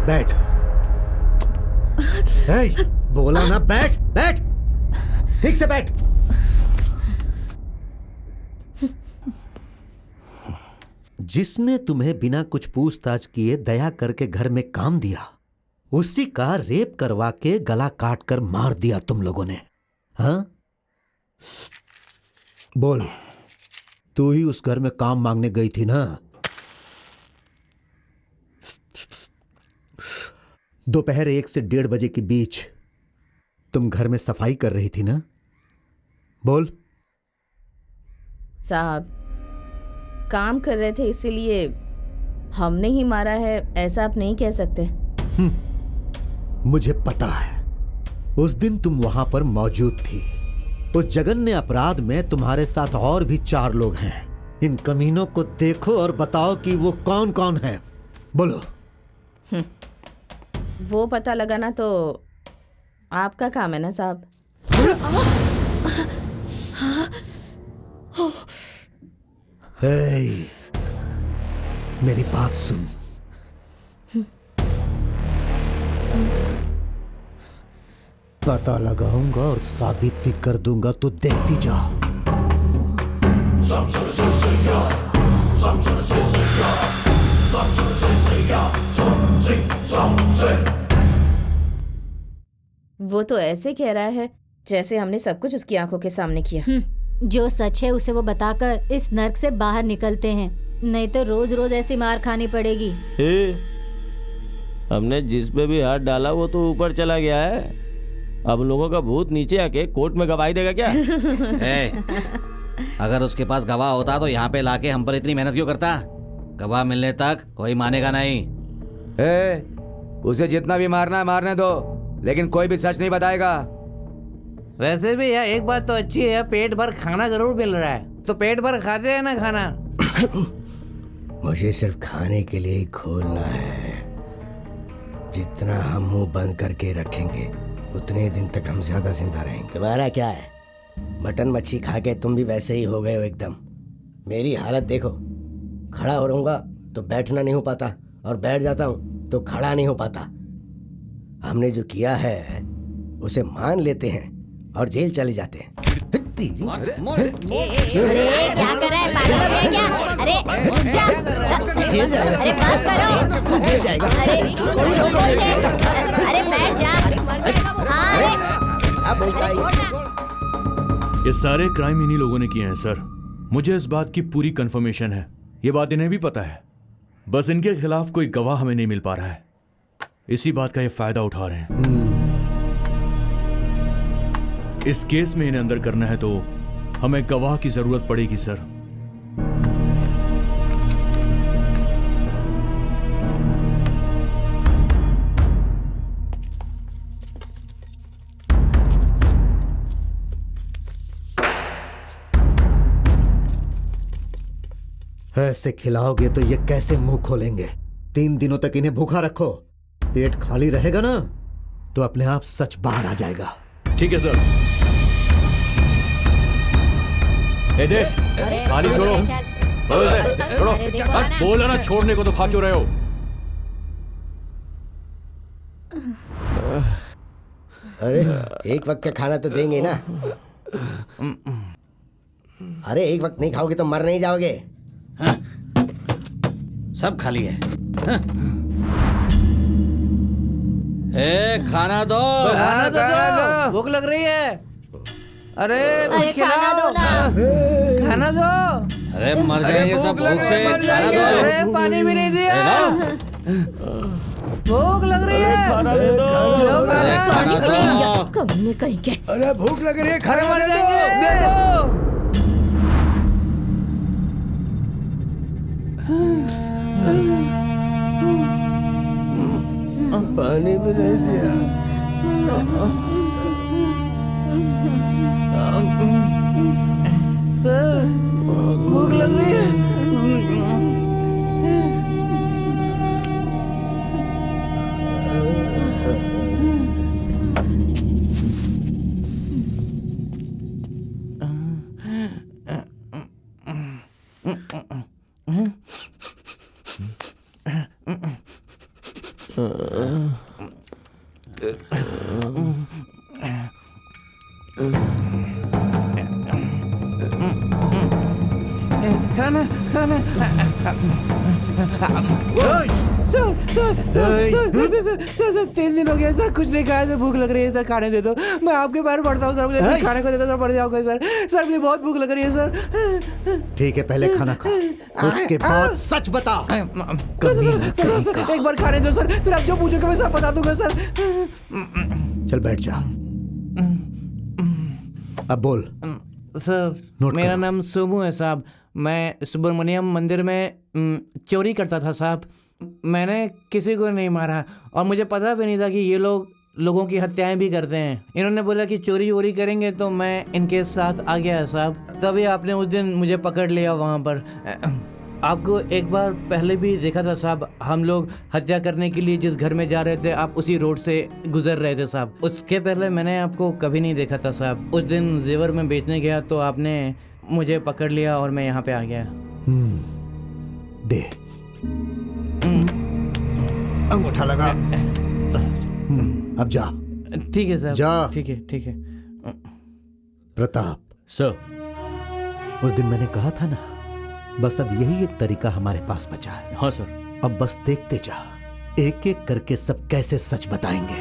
बैठ। हे, बोला ना बैठ बैठ, ठीक से बैठ। जिसने तुम्हें बिना कुछ पूछताछ किए दया करके घर में काम दिया, उसी का रेप करवा के गला काट कर मार दिया तुम लोगों ने। हाँ, बोल, तू ही उस घर में काम मांगने गई थी ना? दोपहर 1 से 1:30 बजे के बीच तुम घर में सफाई कर रही थी ना? बोल। साहब, काम कर रहे थे इसीलिए हमने ही मारा है, ऐसा आप नहीं कह सकते। मुझे पता है, उस दिन तुम वहां पर मौजूद थी। उस जघन्य अपराध में तुम्हारे साथ और भी 4 लोग हैं। इन कमीनों को देखो और बताओ कि वो कौन कौन है। बोलो। वो पता लगाना तो आपका काम है ना साहब। हे, मेरी बात सुन। पता लगाऊंगा और साबित भी कर दूंगा, तो देखती जा। वो तो ऐसे कह रहा है जैसे हमने सब कुछ उसकी आंखों के सामने किया। जो सच है उसे वो बताकर इस नर्क से बाहर निकलते हैं, नहीं तो रोज रोज ऐसी मार खानी पड़ेगी। हमने जिस पे भी हाथ डाला वो तो ऊपर चला गया है। अब लोगों का भूत नीचे आके कोर्ट में गवाही देगा क्या? अगर उसके पास गवाह होता तो यहाँ पे लाके हम पर इतनी मेहनत क्यों करता? गवाह मिलने तक कोई मानेगा नहीं। उसे जितना भी मारना है मारने दो, लेकिन कोई भी सच नहीं बताएगा। वैसे भी यार एक बात तो अच्छी है, पेट भर खाना जरूर मिल रहा है, तो पेट भर खाते हैं ना खाना। मुझे सिर्फ खाने के लिए ही खोलना है। जितना हम मुंह बंद करके रखेंगे उतने दिन तक हम ज्यादा जिंदा रहेंगे। तुम्हारा क्या है, मटन मच्छी खा के तुम भी वैसे ही हो गए हो एकदम। मेरी हालत देखो, खड़ा हो रहूंगा तो बैठना नहीं हो पाता, और बैठ जाता हूँ तो खड़ा नहीं हो पाता। हमने जो किया है उसे मान लेते हैं और जेल चले जाते हैं। अरे क्या कर रहा है, पागल हो गया क्या? अरे उठ जा। जेल जाएगा। अरे बस करो। जेल जाएगा। अरे बैठ जा। ये सारे क्राइम इन्हीं लोगों ने किए हैं सर। मुझे इस बात की पूरी कंफर्मेशन है। ये बात इन्हें भी पता है, बस इनके खिलाफ कोई गवाह हमें नहीं मिल पा रहा है। इसी बात का ये फायदा उठा रहे हैं। इस केस में इन्हें अंदर करना है तो हमें गवाह की जरूरत पड़ेगी सर। ऐसे खिलाओगे तो ये कैसे मुंह खोलेंगे? 3 दिनों तक इन्हें भूखा रखो, पेट खाली रहेगा ना तो अपने आप सच बाहर आ जाएगा। ठीक है सर। दे खाली छोड़ो। छोड़ो। बोला ना छोड़ने को, तो खा क्यों रहे हो? अरे एक वक्त का खाना तो देंगे ना। अरे एक वक्त नहीं खाओगे तो मर नहीं जाओगे। हाँ। सब खाली है। हाँ। खाना दो, खाना दो, भूख लग रही है। अरे कुछ खाना दो ना। खाना दो। अरे मर जाएंगे सब भूख से। खाना दो। अरे पानी भी नहीं दिया। भूख लग रही है, खाना दे दो। खाना दो। कमीने कहीं के। अरे भूख लग रही है, खाना दे दो। पानी भी नहीं दिया। भूख लग रही है। खाना खाना सर 3 दिन हो गया सर, कुछ नहीं खाया सर, भूख लग रही है सर, खाने दे दो। मैं आपके पैर पड़ता हूँ सर, मुझे कुछ खाने को दे दो सर, पड़ जाओगे सर मुझे बहुत भूख लग रही है सर। ठीक है, पहले खाना खा, उसके बाद सच बता। कमीना कहीं का। एक बार खाने दो सर, फिर आप जो पूछोगे मैं सब बता दूंगा सर। चल बैठ जा, अब बोल। सर मेरा नाम सोमू है साहब, मैं सुब्रमण्यम मंदिर में चोरी करता था साहब। मैंने किसी को नहीं मारा और मुझे पता भी नहीं था कि ये लोगों की हत्याएं भी करते हैं। इन्होंने बोला कि चोरी वोरी करेंगे तो मैं इनके साथ आ गया साहब, तभी आपने उस दिन मुझे पकड़ लिया वहाँ पर। आपको एक बार पहले भी देखा था साहब, हम लोग हत्या करने के लिए जिस घर में जा रहे थे आप उसी रोड से गुजर रहे थे साहब। उसके पहले मैंने आपको कभी नहीं देखा था साहब। उस दिन जेवर में बेचने गया तो आपने मुझे पकड़ लिया और मैं यहाँ पे आ गया। दे अंगूठा लगा। अब जा। ठीक है साहब, जा। ठीक है ठीक है। प्रताप सर। उस दिन मैंने कहा था ना, बस अब यही एक तरीका हमारे पास बचा है। हाँ सर। अब बस देखते जा, एक एक करके सब कैसे सच बताएंगे।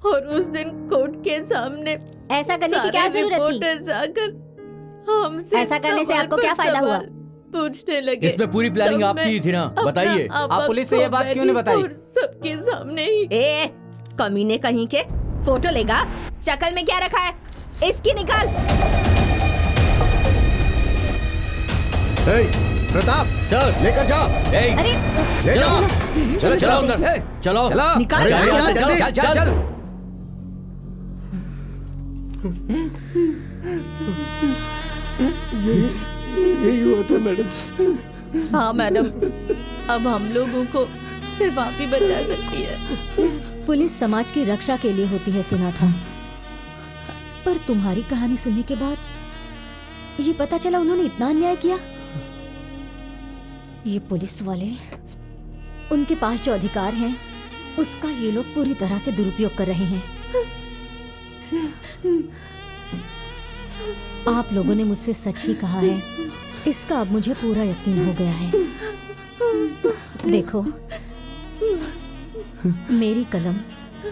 और उस दिन कोर्ट के सामने ऐसा करने की क्या जरूरत थी? रिपोर्टर्स आकर हमसे ऐसा करने से आपको क्या फायदा हुआ? पूछने लगे। इसमें पूरी प्लानिंग तब आपकी मैं ही थी ना, बताइए। आप पुलिस से ये बात क्यों नहीं बताई? सबके सामने ही। कमीने कहीं के, फोटो लेगा? शक्ल में क्या रखा है? इसकी निकाल। प्रताप सर लेकर जा। अरे ले जाओ। चलो चलो अंदर, चलो निकाल। अरे यहाँ से चल, जल्दी। चल। यही हुआ था मैडम। हाँ मैडम, अब हम लोगों को सिर्फ आप ही बचा सकती है। पुलिस समाज की रक्षा के लिए होती है सुना था, पर तुम्हारी कहानी सुनने के बाद ये पता चला उन्होंने इतना अन्याय किया। ये पुलिस वाले, उनके पास जो अधिकार हैं उसका ये लोग पूरी तरह से दुरुपयोग कर रहे हैं। आप लोगों ने मुझसे सच ही कहा है, इसका अब मुझे पूरा यकीन हो गया है। देखो, मेरी कलम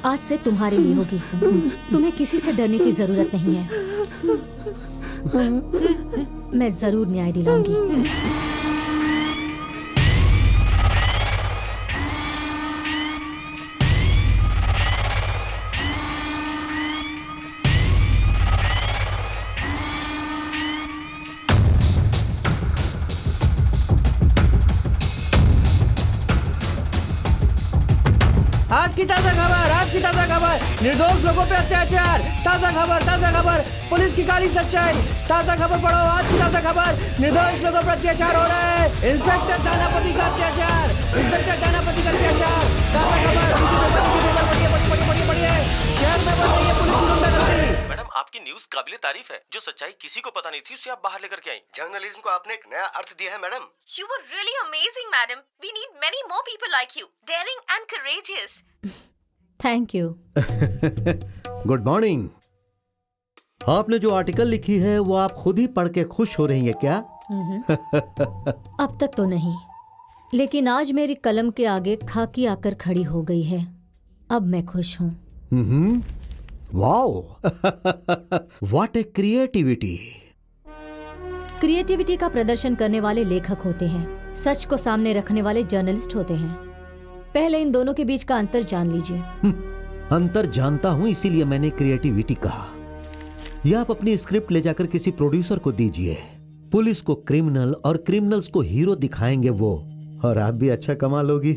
आज से तुम्हारे लिए होगी। तुम्हें किसी से डरने की जरूरत नहीं है। मैं जरूर न्याय दिलाऊंगी। आज की ताजा खबर, आज की ताजा खबर, निर्दोष लोगों पे अत्याचार। ताजा खबर, पुलिस की काली सच्चाई। ताजा खबर पढ़ो, आज की ताजा खबर, निर्दोष लोगों पर अत्याचार हो रहा है। इंस्पेक्टर दानापति का अत्याचार, इंस्पेक्टर दानापति का अत्याचार। ताजा खबर, पढ़िए। शहर में बढ़ रही है पुलिस की गुंडागर्दी। मैडम, आपकी न्यूज़ काबिले तारीफ है। जो सच्चाई किसी को पता नहीं थी उसे आप बाहर लेकर के आई। जर्नलिज्म को आपने एक नया अर्थ दिया है madam. You were really amazing, madam. We need many more people like you, daring and courageous. Thank you. Good morning. आपने जो आर्टिकल लिखी है वो आप खुद ही पढ़ के खुश हो रही हैं क्या? अब तक तो नहीं, लेकिन आज मेरी कलम के आगे खाकी आकर खड़ी हो गई है। अब मैं खुश हूँ। Wow, what A creativity. Creativity का प्रदर्शन करने वाले लेखक होते हैं, सच को सामने रखने वाले जर्नलिस्ट होते हैं। पहले इन दोनों के बीच का अंतर जान लीजिए। अंतर जानता हूं, इसीलिए मैंने क्रिएटिविटी कहा। यह आप अपनी स्क्रिप्ट ले जाकर किसी प्रोड्यूसर को दीजिए। पुलिस को क्रिमिनल और क्रिमिनल्स को हीरो दिखाएंगे वो, और आप भी अच्छा कमा लोगी।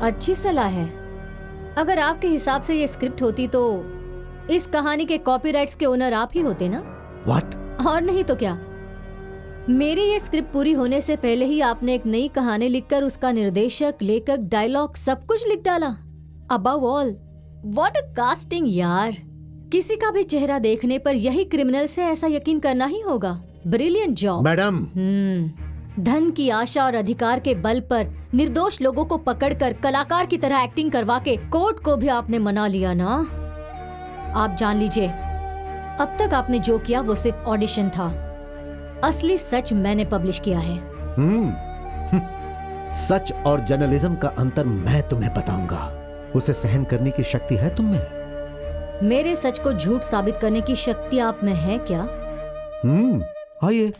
अच्छी सलाह है। अगर आपके हिसाब से ये स्क्रिप्ट होती तो इस कहानी के कॉपीराइट्स के ओनर आप ही होते ना? व्हाट? और नहीं तो क्या। मेरी ये स्क्रिप्ट पूरी होने से पहले ही आपने एक नई कहानी लिखकर उसका निर्देशक, लेखक, डायलॉग सब कुछ लिख डाला। Above all, what a casting यार। किसी का भी चेहरा देखने पर यही क्रिमिनल से ऐसा यकीन करना ही होगा। Brilliant job madam. धन की आशा और अधिकार के बल पर निर्दोष लोगों को पकड़कर कलाकार की तरह एक्टिंग करवा के कोर्ट को भी आपने मना लिया ना। आप जान लीजिए, अब तक आपने जो किया वो सिर्फ ऑडिशन था। असली सच मैंने पब्लिश किया है। सच और जर्नलिज्म का अंतर मैं तुम्हें बताऊंगा। उसे सहन करने की शक्ति है तुम में? मेरे सच को झूठ साबित करने की शक्ति आप में है क्या? आइए।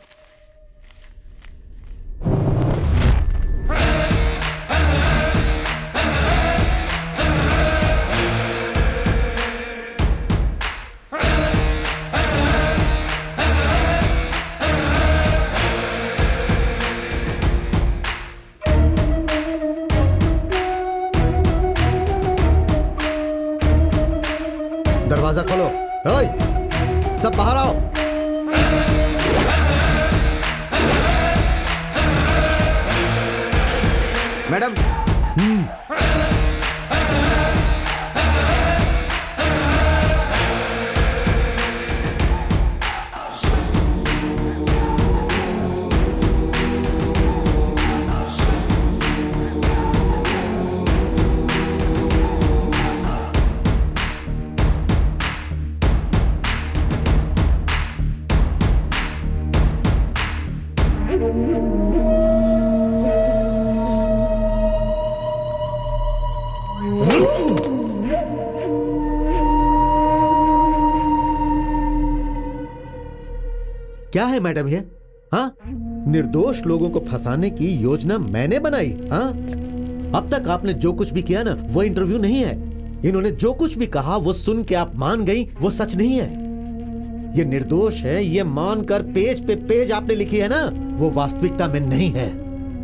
दरवाजा खोलो। ओए, सब बाहर आओ। मैडम, क्या है मैडम ये? हाँ, निर्दोष लोगों को फंसाने की योजना मैंने बनाई? हाँ, अब तक आपने जो कुछ भी किया ना, वो इंटरव्यू नहीं है। इन्होंने जो कुछ भी कहा वो सुन के आप मान गई, वो सच नहीं है। ये निर्दोष है, ये मानकर पेज पे पेज आपने लिखी है ना, वो वास्तविकता में नहीं है।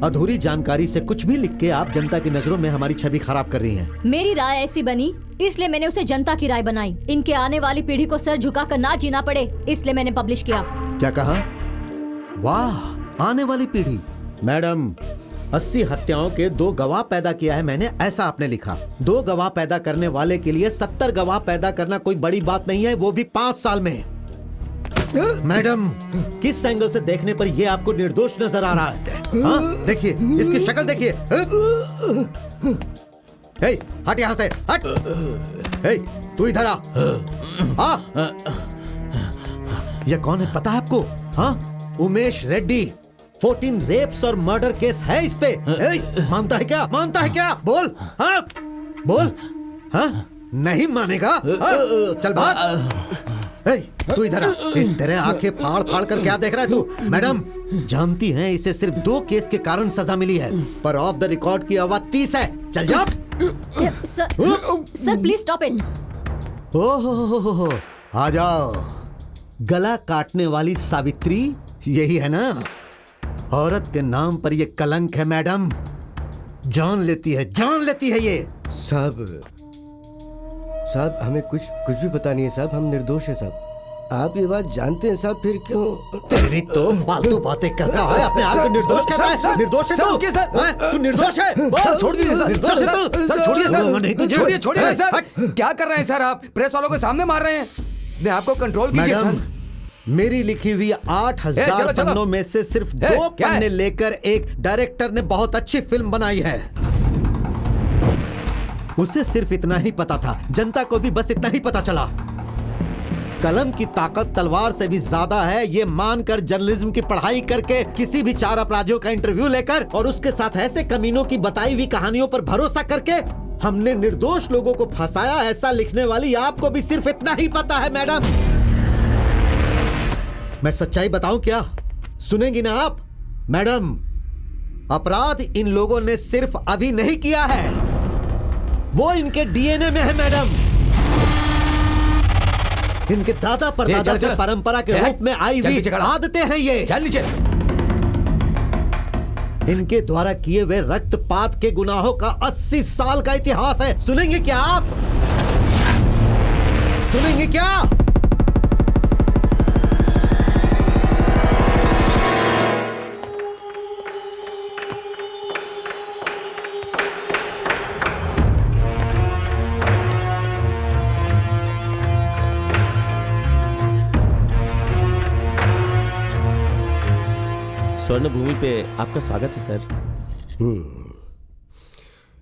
अधूरी जानकारी से कुछ भी लिख के आप जनता की नजरों में हमारी छवि खराब कर रही हैं। मेरी राय ऐसी बनी, इसलिए मैंने उसे जनता की राय बनाई। इनके आने वाली पीढ़ी को सर झुकाकर ना जीना पड़े, इसलिए मैंने पब्लिश किया। क्या कहा? वाह, आने वाली पीढ़ी। मैडम, 80 हत्याओं के 2 गवाह पैदा किया है मैंने, ऐसा आपने लिखा। 2 गवाह पैदा करने वाले के लिए 70 गवाह पैदा करना कोई बड़ी बात नहीं है, वो भी 5 साल में। मैडम, किस एंगल से देखने पर ये आपको निर्दोष नजर आ रहा है? हाँ, देखिए, इसकी शक्ल देखिए। हट यहाँ से, हट। तू इधर आ। ये कौन है पता है आपको? हाँ, उमेश रेड्डी। 14 रेप्स और मर्डर केस है इस पे। मानता है क्या? मानता है क्या? बोल। हाँ, बोल। हाँ, नहीं मानेगा? हाँ? चल भाग। तू इधर आ। इस तरह आंखें फाड़ फाड़ कर क्या देख रहा है तू? मैडम, जानती हैं इसे सिर्फ 2 केस के कारण सजा मिली है, पर ऑफ द रिकॉर्ड की आवाज 30 है। चल जा। Sir please stop it. ओहो, आ जाओ। गला काटने वाली सावित्री यही है ना? औरत के नाम पर ये कलंक है मैडम। जान लेती है ये। साहब हमें कुछ भी पता नहीं है साहब, हम निर्दोष हैं साहब। आप ये बात जानते हैं साहब, फिर क्यों? तेरी तो फालतू बातें करता है, अपने आप को निर्दोष कहता है। निर्दोष है तू? तू निर्दोष है? सर छोड़ दीजिए सर। सर छोड़िए सर। नहीं तुझे। छोड़िए सर। क्या कर रहे हैं सर आप? प्रेस वालों के सामने मार रहे हैं। अपने आप को कंट्रोल कीजिए सर। मेरी लिखी हुई 8000 पन्नों में से सिर्फ 2 पन्ने लेकर एक डायरेक्टर ने बहुत अच्छी फिल्म बनाई है। उसे सिर्फ इतना ही पता था, जनता को भी बस इतना ही पता चला। कलम की ताकत तलवार से भी ज्यादा है, ये मानकर जर्नलिज्म की पढ़ाई करके किसी भी 4 अपराधियों का इंटरव्यू लेकर और उसके साथ ऐसे कमीनों की बताई हुई कहानियों पर भरोसा करके हमने निर्दोष लोगों को फंसाया, ऐसा लिखने वाली आपको भी सिर्फ इतना ही पता है मैडम। मैं सच्चाई बताऊं क्या? सुनेंगी ना आप? मैडम, अपराध इन लोगों ने सिर्फ अभी नहीं किया है, वो इनके डीएनए में है मैडम। इनके दादा परदादा से परंपरा के रूप में आई हुई आदतें हैं ये। चल नीचे। इनके द्वारा किए हुए रक्तपात के गुनाहों का 80 साल का इतिहास है। सुनेंगे क्या आप? सुनेंगे क्या? स्वर्ण भूमि पे आपका स्वागत है सर।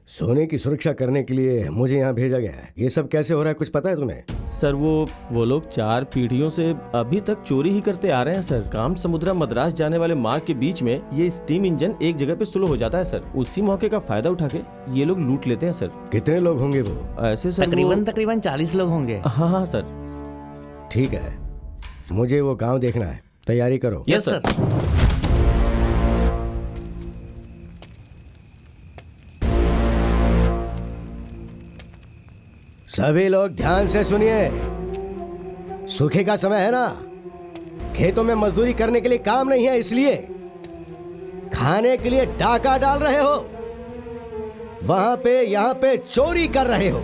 सोने की सुरक्षा करने के लिए मुझे यहाँ भेजा गया है। ये सब कैसे हो रहा है, कुछ पता है तुम्हें? सर वो लोग 4 पीढ़ियों से अभी तक चोरी ही करते आ रहे हैं सर। काम समुद्रा मद्रास जाने वाले मार्ग के बीच में ये स्टीम इंजन एक जगह पे स्लो हो जाता है सर। उसी मौके का फायदा उठा के ये लोग लूट लेते हैं सर। कितने लोग होंगे वो? ऐसे सर तकरीबन 40 लोग होंगे। हाँ सर। ठीक है, मुझे वो गाँव देखना है। तैयारी करो। Yes sir. सभी लोग ध्यान से सुनिए। सूखे का समय है ना, खेतों में मजदूरी करने के लिए काम नहीं है, इसलिए खाने के लिए डाका डाल रहे हो, वहां पे यहां पे चोरी कर रहे हो,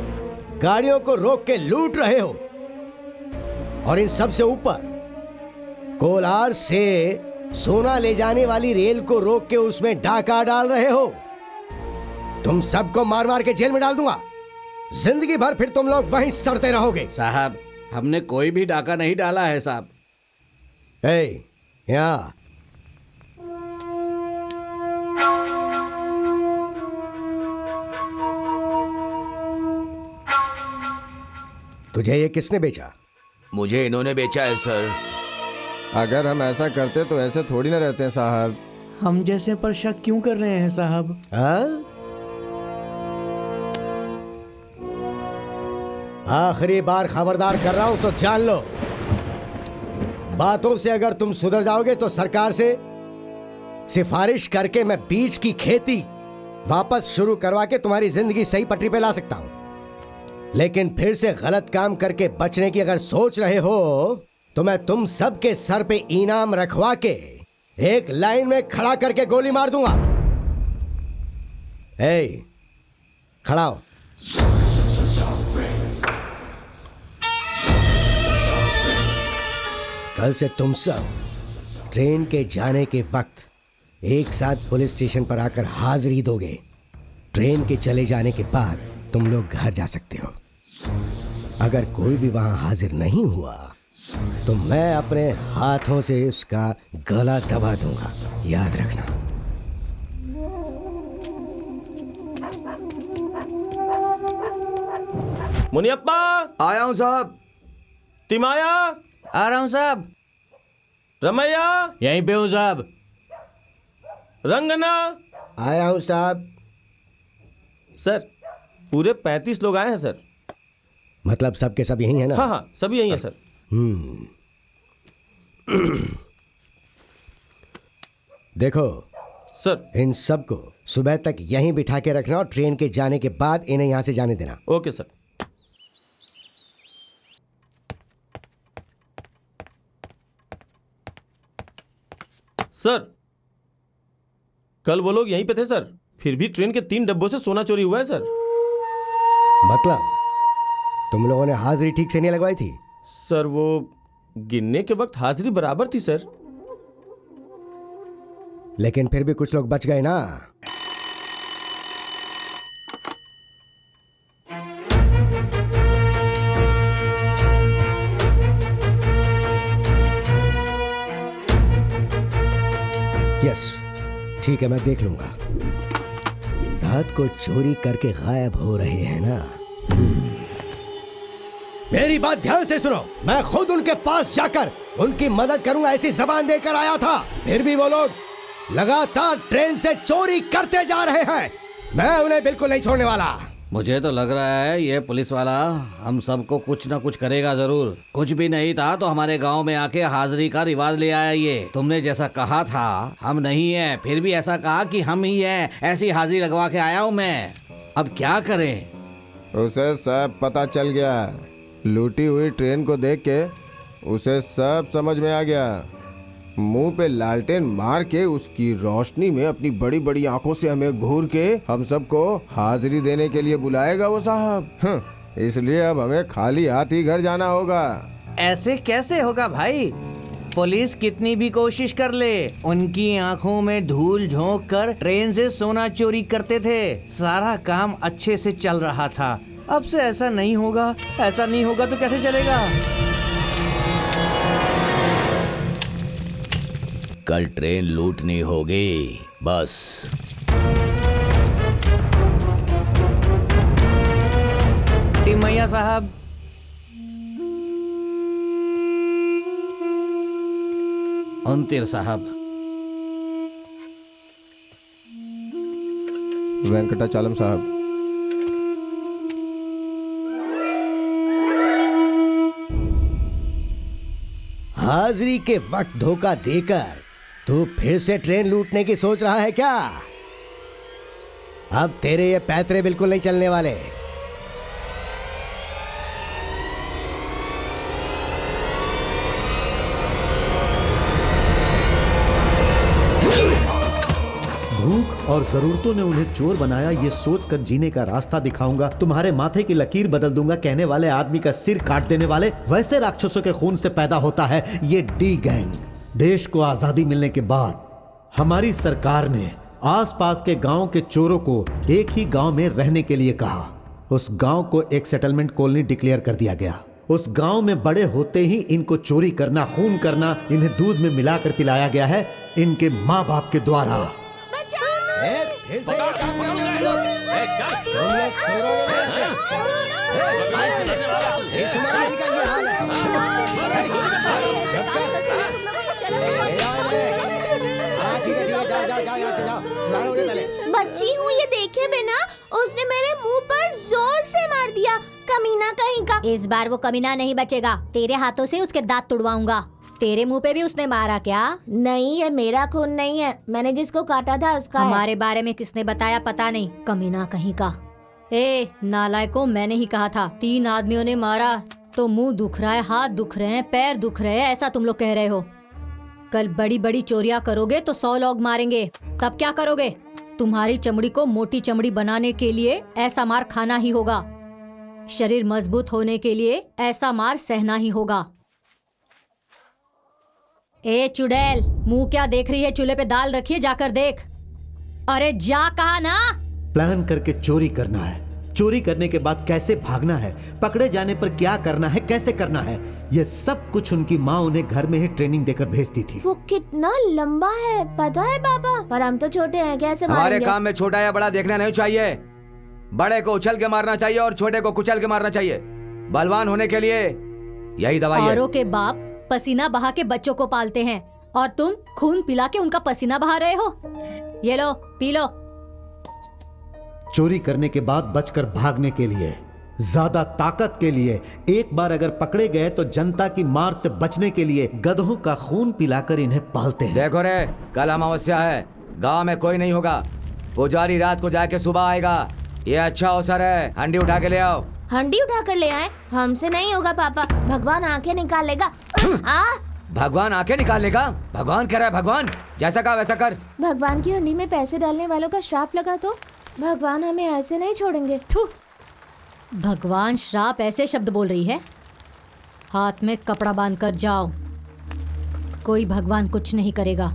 गाड़ियों को रोक के लूट रहे हो, और इन सब से ऊपर कोलार से सोना ले जाने वाली रेल को रोक के उसमें डाका डाल रहे हो। तुम सबको मार मार के जेल में डाल दूंगा। जिंदगी भर फिर तुम लोग वहीं सड़ते रहोगे। साहब, हमने कोई भी डाका नहीं डाला है साहब। यहाँ तुझे ये किसने बेचा? मुझे इन्होंने बेचा है सर। अगर हम ऐसा करते तो ऐसे थोड़ी ना रहते हैं साहब। हम जैसे पर शक क्यों कर रहे हैं साहब? हाँ? आखिरी बार खबरदार कर रहा हूं, सो जान लो, बातों से अगर तुम सुधर जाओगे तो सरकार से सिफारिश करके मैं बीज की खेती वापस शुरू करवा के तुम्हारी जिंदगी सही पटरी पे ला सकता हूं। लेकिन फिर से गलत काम करके बचने की अगर सोच रहे हो तो मैं तुम सबके सर पे इनाम रखवा के एक लाइन में खड़ा करके गोली मार दूंगा। खड़ा हो। कल से तुम सब ट्रेन के जाने के वक्त एक साथ पुलिस स्टेशन पर आकर हाजिरी दोगे। ट्रेन के चले जाने के बाद तुम लोग घर जा सकते हो। अगर कोई भी वहां हाजिर नहीं हुआ तो मैं अपने हाथों से उसका गला दबा दूंगा, याद रखना। मुनियप्पा, आया हूं साहब। तिमाया, आ रहा हूँ साहब। रमैया, यहीं पे हूँ साहब। रंगना, आया हूं साहब। सर पूरे 35 लोग आए हैं सर। मतलब सब के सब यही है ना? हाँ, सभी यही है सर। देखो सर, इन सबको सुबह तक यहीं बिठा के रखना और ट्रेन के जाने के बाद इन्हें यहां से जाने देना। Okay sir. सर कल वो लोग यहीं पे थे सर, फिर भी ट्रेन के 3 डब्बों से सोना चोरी हुआ है सर। मतलब तुम लोगों ने हाजिरी ठीक से नहीं लगवाई थी? सर वो गिनने के वक्त हाजिरी बराबर थी सर। लेकिन फिर भी कुछ लोग बच गए ना। यस, ठीक है, मैं देख लूंगा। रात को चोरी करके गायब हो रहे हैं ना। मेरी बात ध्यान से सुनो। मैं खुद उनके पास जाकर उनकी मदद करूंगा ऐसी जबान देकर आया था, फिर भी वो लोग लगातार ट्रेन से चोरी करते जा रहे हैं। मैं उन्हें बिल्कुल नहीं छोड़ने वाला। मुझे तो लग रहा है ये पुलिस वाला हम सबको कुछ ना कुछ करेगा जरूर। कुछ भी नहीं था तो हमारे गांव में आके हाजिरी का रिवाज ले आया ये। तुमने जैसा कहा था हम नहीं है, फिर भी ऐसा कहा कि हम ही है, ऐसी हाजिरी लगवा के आया हूँ मैं। अब क्या करें? उसे सब पता चल गया। लूटी हुई ट्रेन को देख के उसे सब समझ में आ गया। मुंह पे लालटेन मार के उसकी रोशनी में अपनी बड़ी बड़ी आंखों से हमें घूर के हम सबको हाजिरी देने के लिए बुलाएगा वो साहब। इसलिए अब हमें खाली हाथ ही घर जाना होगा। ऐसे कैसे होगा भाई? पुलिस कितनी भी कोशिश कर ले, उनकी आंखों में धूल झोंक कर ट्रेन से सोना चोरी करते थे। सारा काम अच्छे से चल रहा था। अब से ऐसा नहीं होगा। ऐसा नहीं होगा तो कैसे चलेगा? कल ट्रेन लूटनी होगी बस। टिमैया साहब, अंतिर साहब, वेंकटाचलम साहब, हाजिरी के वक्त धोखा देकर तू फिर से ट्रेन लूटने की सोच रहा है क्या? अब तेरे ये पैतरे बिल्कुल नहीं चलने वाले। भूख और जरूरतों ने उन्हें चोर बनाया, ये सोचकर जीने का रास्ता दिखाऊंगा, तुम्हारे माथे की लकीर बदल दूंगा, कहने वाले आदमी का सिर काट देने वाले। वैसे राक्षसों के खून से पैदा होता है ये डी गैंग। देश को आजादी मिलने के बाद हमारी सरकार ने आसपास के गांव के चोरों को एक ही गांव में रहने के लिए कहा। उस गांव को एक सेटलमेंट कॉलोनी डिक्लेयर कर दिया गया। उस गांव में बड़े होते ही इनको चोरी करना, खून करना, इन्हें दूध में मिलाकर पिलाया गया है इनके माँ बाप के द्वारा। फिर से ये काम करने वाले लोग। तुम लोग सुनोगे नहीं ऐसे? ये सुना इनका ये हाल है। ठीक है, जाओ यहाँ से जाओ। सुनाओ पहले। बच्ची हूँ ये देखे बिना उसने मेरे मुंह पर जोर से मार दिया, कमीना कहीं का। इस बार वो कमीना नहीं बचेगा, तेरे हाथों से उसके दांत तुड़वाऊंगा। तेरे मुंह पे भी उसने मारा क्या? नहीं, ये मेरा खून नहीं है, मैंने जिसको काटा था उसका हमारे बारे में किसने बताया पता नहीं, कमीना कहीं का। ए नालायकों, मैंने ही कहा था। 3 आदमियों ने मारा तो मुंह दुख रहा है, हाथ दुख रहे हैं, पैर दुख रहे हैं, ऐसा तुम लोग कह रहे हो। कल बड़ी बड़ी चोरियां करोगे तो 100 लोग मारेंगे, तब क्या करोगे? तुम्हारी चमड़ी को मोटी चमड़ी बनाने के लिए ऐसा मार खाना ही होगा। शरीर मजबूत होने के लिए ऐसा मार सहना ही होगा। ए चुड़ैल, मुंह क्या देख रही है? चूल्हे पे दाल रखी है, जाकर देख। अरे जा, कहा ना। प्लान करके चोरी करना है, चोरी करने के बाद कैसे भागना है, पकड़े जाने पर क्या करना है, कैसे करना है, ये सब कुछ उनकी माँ उन्हें घर में ही ट्रेनिंग देकर भेजती थी। वो कितना लंबा है पता है पापा? पर हम तो छोटे हैं, कैसे हमारे मारेंगे? काम में छोटा या बड़ा देखना नहीं चाहिए। बड़े को उछल के मारना चाहिए और छोटे को कुचल के मारना चाहिए। बलवान होने के लिए यही दवाई है। औरों के बाप पसीना बहा के बच्चों को पालते हैं और तुम खून पिला के उनका पसीना बहा रहे हो। ये लो, पी लो। चोरी करने के बाद बचकर भागने के लिए, ज्यादा ताकत के लिए, एक बार अगर पकड़े गए तो जनता की मार से बचने के लिए गधों का खून पिलाकर इन्हें पालते हैं। देखो रे, कल अमावस्या है, गांव में कोई नहीं होगा। पुजारी रात को जाके सुबह आएगा। ये अच्छा अवसर है, हंडी उठा के ले आओ। हंडी उठा कर ले आए? हमसे नहीं होगा पापा, भगवान आंखें निकाल लेगा। भगवान आंखें निकाल लेगा? भगवान कह रहा है भगवान, जैसा कहा वैसा कर। भगवान की हंडी में पैसे डालने वालों का श्राप लगा तो भगवान हमें ऐसे नहीं छोड़ेंगे। थू, भगवान श्राप ऐसे शब्द बोल रही है? हाथ में कपड़ा बांधकर जाओ, कोई भगवान कुछ नहीं करेगा।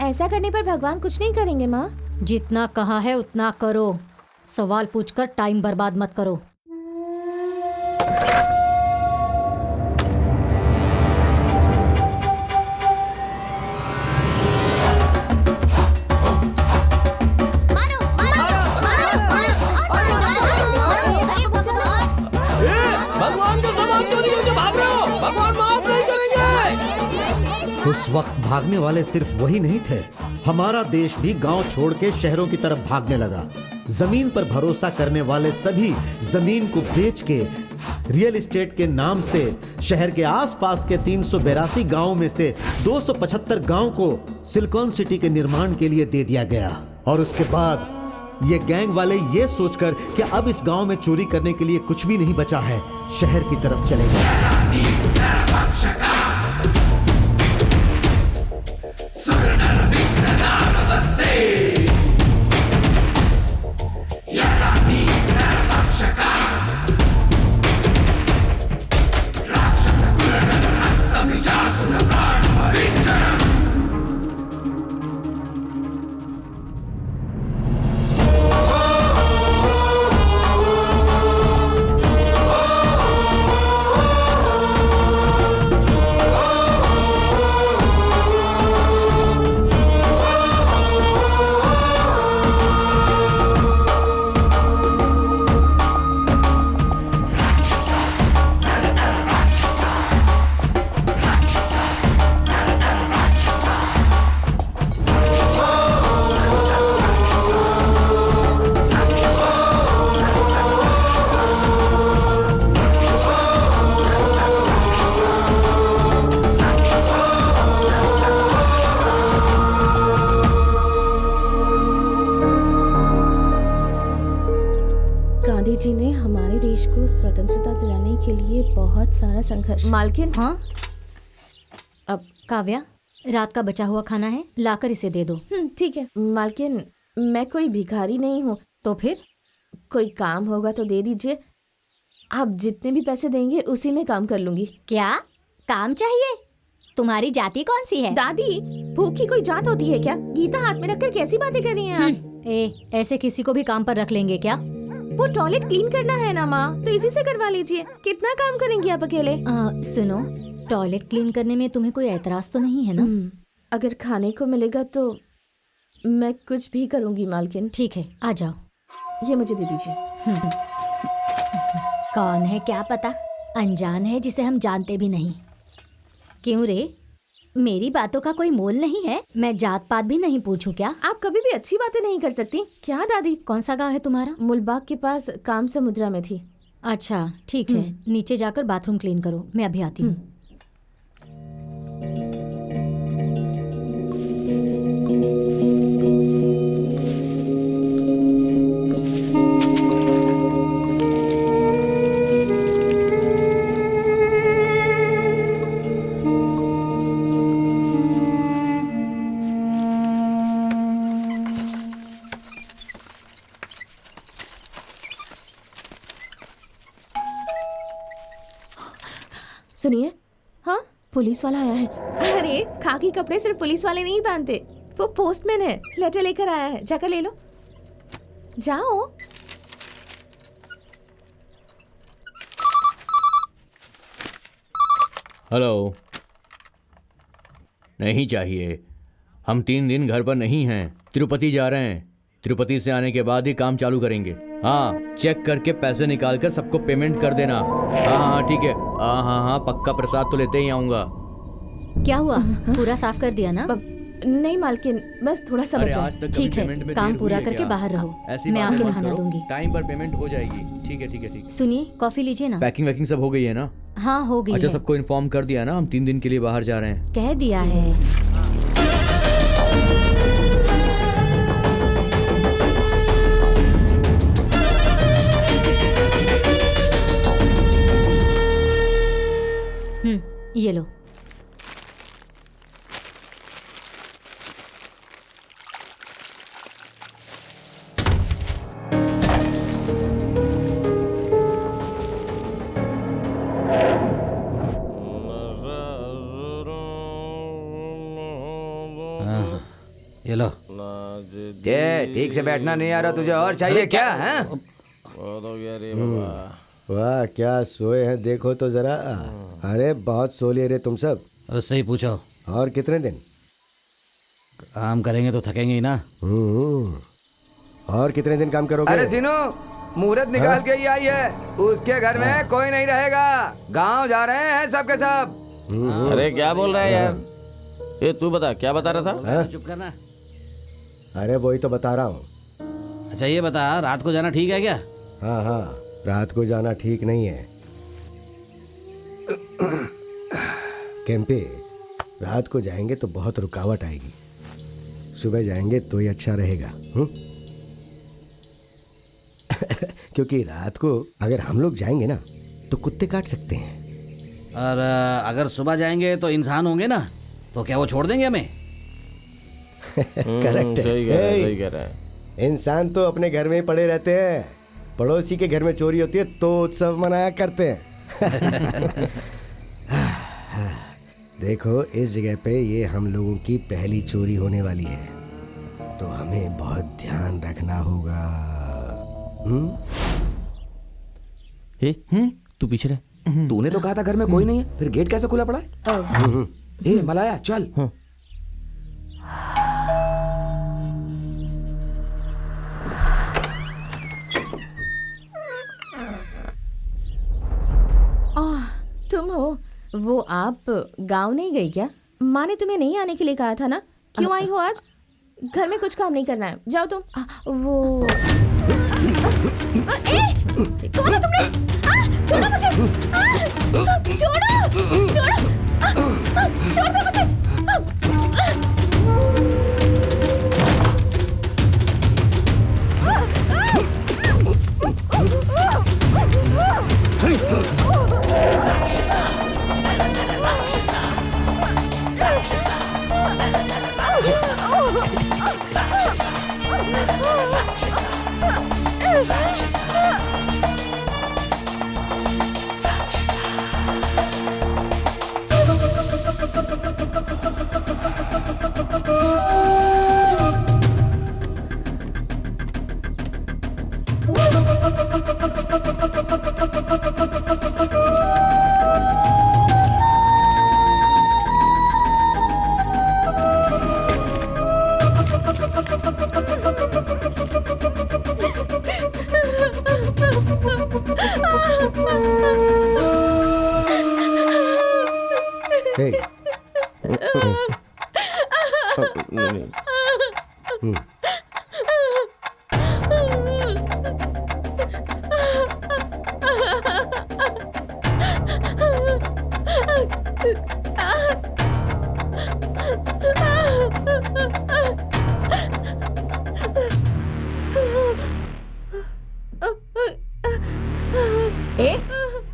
ऐसा करने पर भगवान कुछ नहीं करेंगे माँ? जितना कहा है उतना करो, सवाल पूछकर टाइम बर्बाद मत करो। भगवान का सामान चोरी करके भाग रहे हो, भगवान माफ नहीं करेंगे। उस वक्त भागने वाले सिर्फ वही नहीं थे, हमारा देश भी गांव छोड़ के शहरों की तरफ भागने लगा। जमीन पर भरोसा करने वाले सभी जमीन को बेच के रियल एस्टेट के नाम से शहर के आसपास के 382 गांवों में से 275 गांव को सिलिकॉन सिटी के निर्माण के लिए दे दिया गया। और उसके बाद ये गैंग वाले ये सोचकर कि अब इस गांव में चोरी करने के लिए कुछ भी नहीं बचा है, शहर की तरफ चले गए। जी ने हमारे देश को स्वतंत्रता दिलाने के लिए बहुत सारा संघर्ष। मालकिन, हाँ अब काव्या, रात का बचा हुआ खाना है, लाकर इसे दे दो। ठीक है। मालकिन, मैं कोई भिखारी नहीं हूँ। तो फिर कोई काम होगा तो दे दीजिए। आप जितने भी पैसे देंगे उसी में काम कर लूंगी। क्या काम चाहिए? तुम्हारी जाति कौन सी है? दादी, भूख की कोई जात होती है क्या? गीता हाथ में रखकर कैसी बातें कर रही हैं आप? ऐसे किसी को भी काम पर रख लेंगे क्या? वो टॉयलेट क्लीन करना है ना माँ, तो इसी से करवा लीजिए। कितना काम करेंगी आप अकेले? सुनो, टॉयलेट क्लीन करने में तुम्हें कोई एतराज तो नहीं है ना? अगर खाने को मिलेगा तो मैं कुछ भी करूंगी मालकिन। ठीक है, आ जाओ। ये मुझे दे दीजिए। कौन है क्या पता, अनजान है जिसे हम जानते भी नहीं। क्यों रे, मेरी बातों का कोई मोल नहीं है? मैं जात पात भी नहीं पूछूं क्या? आप कभी भी अच्छी बातें नहीं कर सकती क्या दादी? कौन सा गांव है तुम्हारा? मुलबाग के पास काम समुद्रा में थी। अच्छा ठीक है, नीचे जाकर बाथरूम क्लीन करो, मैं अभी आती हूँ। सुनिए, हाँ पुलिस वाला आया है। अरे खाकी कपड़े सिर्फ पुलिस वाले नहीं पहनते, वो पोस्टमैन है, लेटर लेकर आया है, जाकर ले लो। जाओ। हेलो। नहीं चाहिए, हम 3 दिन घर पर नहीं हैं, तिरुपति जा रहे हैं। तिरुपति से आने के बाद ही काम चालू करेंगे। हाँ, चेक करके पैसे निकाल कर सबको पेमेंट कर देना। हाँ ठीक है। हाँ, पक्का प्रसाद तो लेते ही आऊँगा। क्या हुआ, पूरा साफ कर दिया ना? नहीं मालकिन, बस थोड़ा सा बचा। ठीक है, काम पूरा करके बाहर रहो, मैं आके खाना दूंगी। टाइम पर पेमेंट हो जाएगी। ठीक है। सुनिए, कॉफी लीजिए ना। पैकिंग वैकिंग सब हो गई है ना? हाँ हो गई। अच्छा, है। सबको इन्फॉर्म कर दिया ना, हम 3 दिन के लिए बाहर जा रहे हैं। कह दिया है। ये लो। ये लो। ये ठीक से बैठना नहीं आ रहा तुझे, और चाहिए क्या है? वाह, क्या सोए हैं देखो तो जरा। अरे बहुत सो लिए रे तुम सब। उससे ही पूछो। और कितने दिन काम करेंगे तो थकेंगे ही ना। और कितने दिन काम करोगे? अरे सीनू, मुहूर्त निकाल के ही आई है, उसके घर में कोई नहीं रहेगा, गांव जा रहे हैं सब के सब। अरे क्या बोल रहा है यार? ये तू बता, क्या बता रहा था? चुप करना। अरे वही तो बता रहा हूँ। अच्छा ये बता, रात को जाना ठीक है क्या? हाँ, रात को जाना ठीक नहीं है। केम्पे, रात को जाएंगे तो बहुत रुकावट आएगी, सुबह जाएंगे तो ही अच्छा रहेगा। क्योंकि रात को अगर हम लोग जाएंगे ना तो कुत्ते काट सकते हैं। और अगर सुबह जाएंगे तो इंसान होंगे ना, तो क्या वो छोड़ देंगे हमें? करेक्ट है। सही कह रहा है। इंसान तो अपने घर में ही पड़े रहते हैं, पड़ोसी के घर में चोरी होती है तो उत्सव मनाया करते हैं। देखो, इस जगह पे ये हम लोगों की पहली चोरी होने वाली है, तो हमें बहुत ध्यान रखना होगा। तू पीछे रह। तूने तो कहा था घर में कोई नहीं है, फिर गेट कैसे खुला पड़ा है? ए मलाया, चल। तुम हो? वो आप गांव नहीं गई क्या? माँ ने तुम्हें नहीं आने के लिए कहा था ना? क्यों आई हो आज? घर में कुछ काम नहीं करना है, जाओ तुम। वो कौन है तुमने? छोड़ो मुझे! छोड़ो! छोड़ दो मुझे! Hey.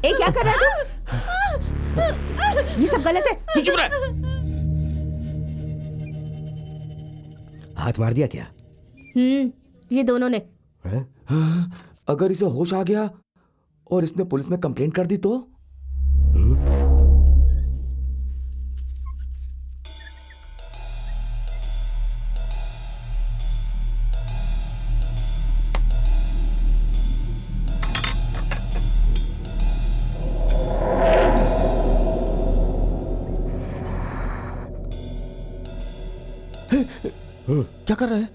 ए क्या कर रहा है तू? ये सब गलत है। तू चुप रह। हाथ मार दिया क्या? ये दोनों ने। अगर इसे होश आ गया और इसने पुलिस में कंप्लेंट कर दी तो? क्या कर रहा है?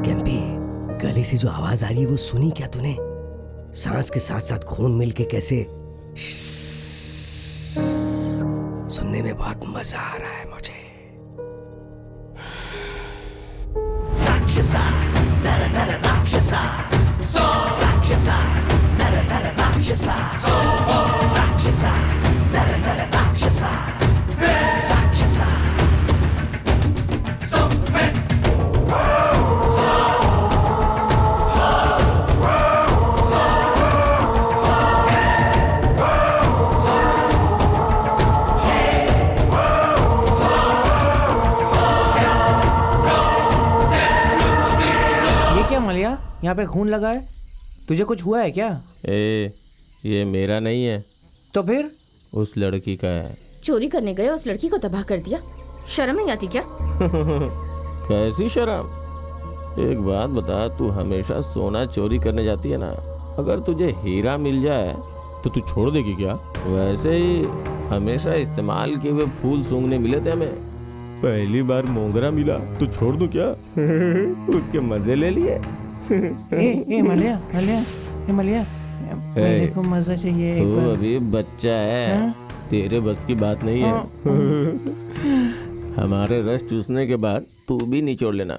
केम्पी, गले से जो आवाज आ रही है वो सुनी क्या तूने? सांस के साथ साथ खून मिलके कैसे सुनने में बहुत मजा आ रहा है मुझे। राक्षसा, नर नर राक्षसा, सो राक्षसा, नर नर राक्षसा, सो राक्षसा, नर नर राक्षसा, राक्षसा, सो मलिया, यहाँ पे खून लगा है। तुझे कुछ हुआ है क्या? ये मेरा नहीं है। तो फिर? उस लड़की का है। चोरी करने गए, उस लड़की को तबाह कर दिया। शर्म नहीं आती क्या? कैसी शर्म? एक बात बता, तू हमेशा सोना चोरी करने जाती है ना? अगर तुझे हीरा मिल जाए तो तू छोड़ देगी क्या? वैसे ही हमेशा इस्तेमाल किए हुए फूल सूंघने मिले थे हमें। पहली बार मोगरा मिला तो छोड़ दूं क्या? उसके मजे ले लिए। मलिया, मलिया, मेरे को मजा चाहिए। तू अभी बच्चा है, तेरे बस की बात नहीं है। हमारे रस चूसने के बाद तू भी निचोड़ लेना।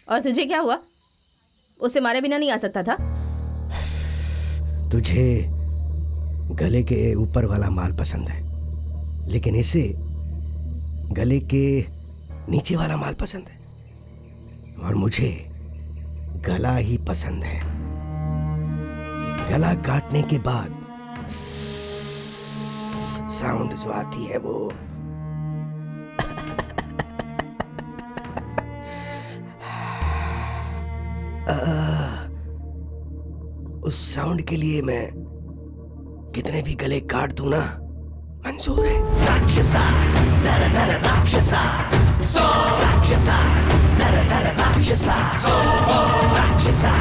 और तुझे क्या हुआ? उसे मारे बिना नहीं आ सकता था? तुझे गले के ऊपर वाला माल पसंद है, लेकिन इसे गले के नीचे वाला माल पसंद है। और मुझे गला ही पसंद है। गला काटने के बाद साउंड जो आती है वो उस साउंड के लिए मैं कितने भी गले काट दूं ना, मंजूर है। राक्षसा, नर नर राक्षसा, सो राक्षसा, नर नर राक्षसा, सो राक्षसा,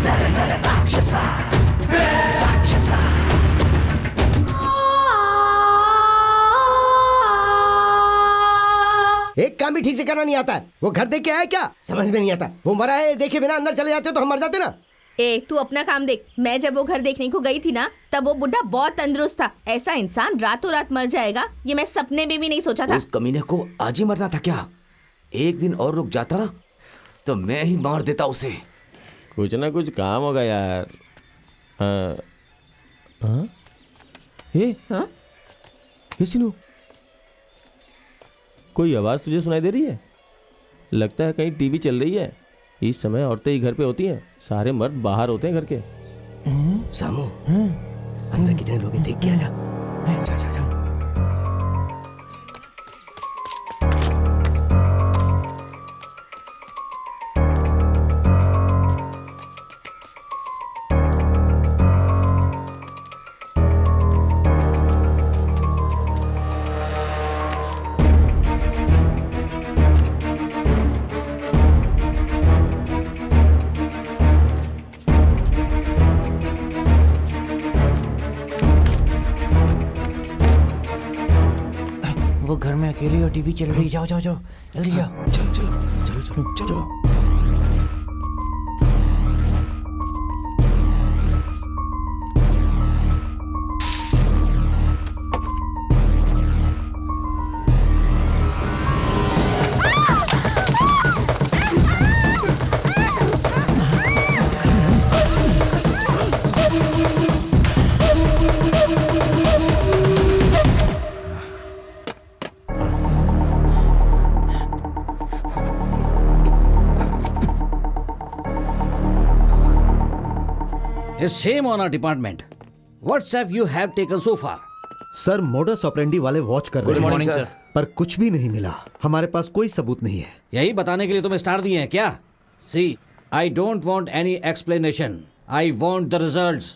नर नर राक्षसा, राक्षसा। एक काम भी ठीक से करना नहीं आता है। वो घर देख के आया क्या, समझ में नहीं आता। वो मरा है देखे बिना अंदर चले जाते तो हम मर जाते ना। तू अपना काम देख। मैं जब वो घर देखने को गई थी ना, तब वो बुढ़ा बहुत तंदुरुस्त था। ऐसा इंसान रातों रात मर जाएगा ये मैं सपने में भी नहीं सोचा था। उस कमीने को आज ही मरना था क्या? एक दिन और रुक जाता तो मैं ही मार देता उसे। कुछ ना कुछ काम होगा यार। ये सिनू, कोई आवाज तुझे सुनाई दे रही है? लगता है कहीं टीवी चल रही है। इस समय औरतें ही घर पे होती हैं, सारे मर्द बाहर होते हैं घर के। सामू, अंदर कितने लोग हैं देख के आ जा। जा जा जा। वो घर में अकेली और टीवी चल रही। जाओ जाओ जाओ, जल्दी जाओ। चलो चलो चलो चलो चलो। It's shame on our department. What step you have taken so far? Sir modus operandi वाले वॉच कर रहे हैं। Good morning sir. पर कुछ भी नहीं मिला। हमारे पास कोई सबूत नहीं है। यही बताने के लिए तुम्हें स्टार दिए हैं क्या? See, I don't want any explanation. I want the results.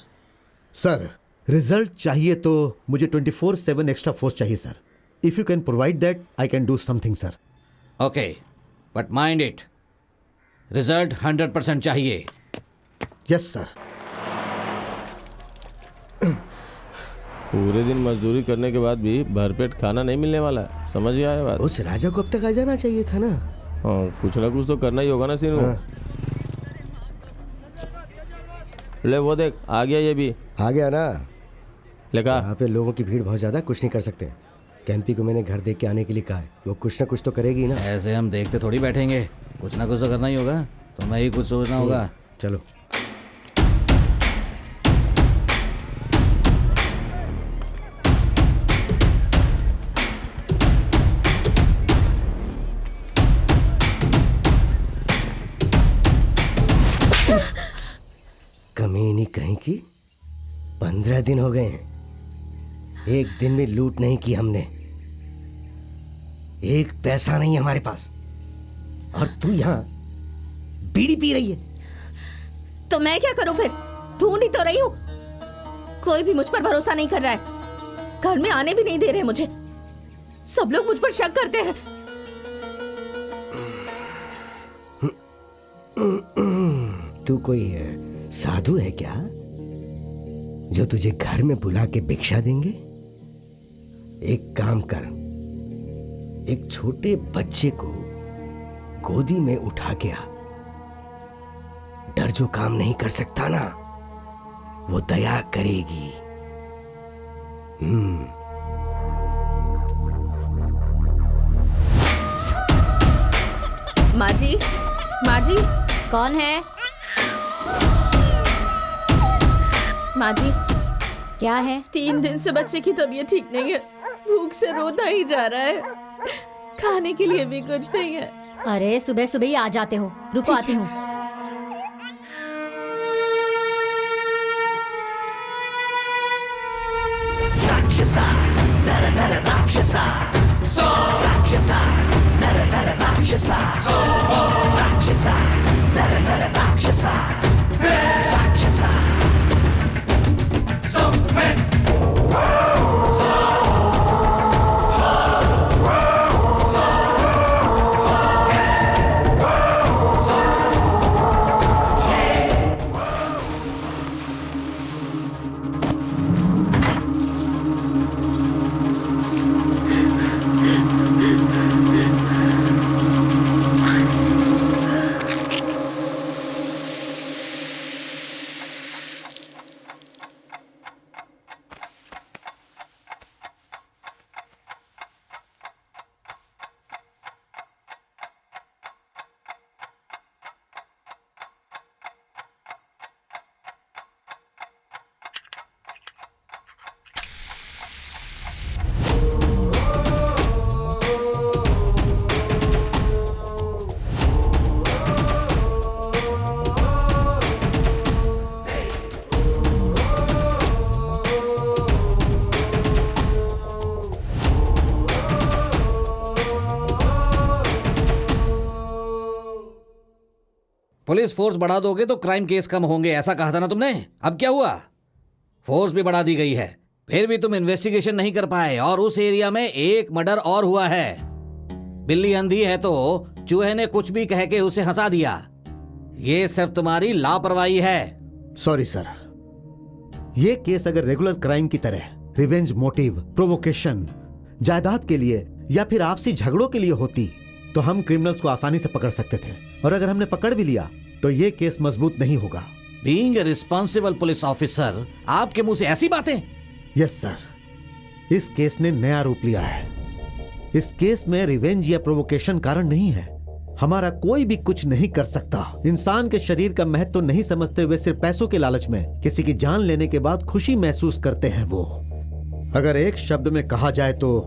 Sir result चाहिए तो मुझे 24/7 एक्स्ट्रा फोर्स चाहिए sir. If you can provide that I can do something sir. Okay, but mind it. Result 100% चाहिए। Yes sir. पूरे दिन मजदूरी करने के बाद भी भरपेट खाना नहीं मिलने वाला है। समझ गया है बात? उस राजा को अब तक आ जाना चाहिए था ना। हाँ, कुछ ना कुछ तो करना ही होगा ना सीनू। ले वो देख, आ गया ये भी। आ गया ना। लेका यहाँ पे लोगों की भीड़ बहुत ज्यादा, कुछ नहीं कर सकते। कैंपी को मैंने घर देख के आने के लिए कहा है। वो कुछ ना कुछ तो करेगी ना। ऐसे हम देखते थोड़ी बैठेंगे, कुछ ना कुछ तो करना ही होगा। तुम्हें ही कुछ सोचना होगा। चलो। कमीनी कहीं की 15 दिन हो गए हैं। एक दिन में लूट नहीं की हमने। एक पैसा नहीं हमारे पास। और तू यहाँ बीड़ी पी रही है। तो मैं क्या करूं फिर? ढूंढ ही तो रही हूं। कोई भी मुझ पर भरोसा नहीं कर रहा है। घर में आने भी नहीं दे रहे मुझे। सब लोग मुझ पर शक करते हैं। तू कोई साधु है क्या जो तुझे घर में बुला के भिक्षा देंगे? एक काम कर, एक छोटे बच्चे को गोदी में उठा के आ। डर जो काम नहीं कर सकता ना, वो दया करेगी। माँ जी, माँ जी। कौन है? माँ जी, क्या है? 3 दिन से बच्चे की तबीयत ठीक नहीं है। भूख से रोता ही जा रहा है। खाने के लिए भी कुछ नहीं है। अरे सुबह सुबह ही आ जाते हो। रुको आती हूँ। राक्षसा नर नर राक्षसा सो राक्षसा नर नर राक्षसा सो राक्षसा नर नर राक्षसा राक्षसा सो पुलिस फोर्स बढ़ा दोगे तो क्राइम केस कम होंगे, ऐसा कहा था ना तुमने। अब क्या हुआ? फोर्स भी बढ़ा दी गई है, फिर भी तुम इन्वेस्टिगेशन नहीं कर पाए, और उस एरिया में एक मर्डर और हुआ है। बिल्ली अंधी है तो चूहे ने कुछ भी कह के उसे हंसा दिया। ये सिर्फ तुम्हारी लापरवाही है। सॉरी सर, ये केस अगर रेगुलर क्राइम की तरह रिवेंज मोटिव, प्रोवोकेशन, जायदाद के लिए या फिर आपसी झगड़ों के लिए होती तो हम क्रिमिनल्स को आसानी से पकड़ सकते थे, और अगर हमने पकड़ भी लिया तो ये केस मजबूत नहीं होगा। Being a responsible police officer, आपके मुंह से ऐसी बातें? यस सर, इस केस ने नया रूप लिया है। इस केस में रिवेंज या प्रोवोकेशन कारण नहीं है। हमारा कोई भी कुछ नहीं कर सकता। इंसान के शरीर का महत्व तो नहीं समझते हुए सिर्फ पैसों के लालच में किसी की जान लेने के बाद खुशी महसूस करते हैं वो। अगर एक शब्द में कहा जाए तो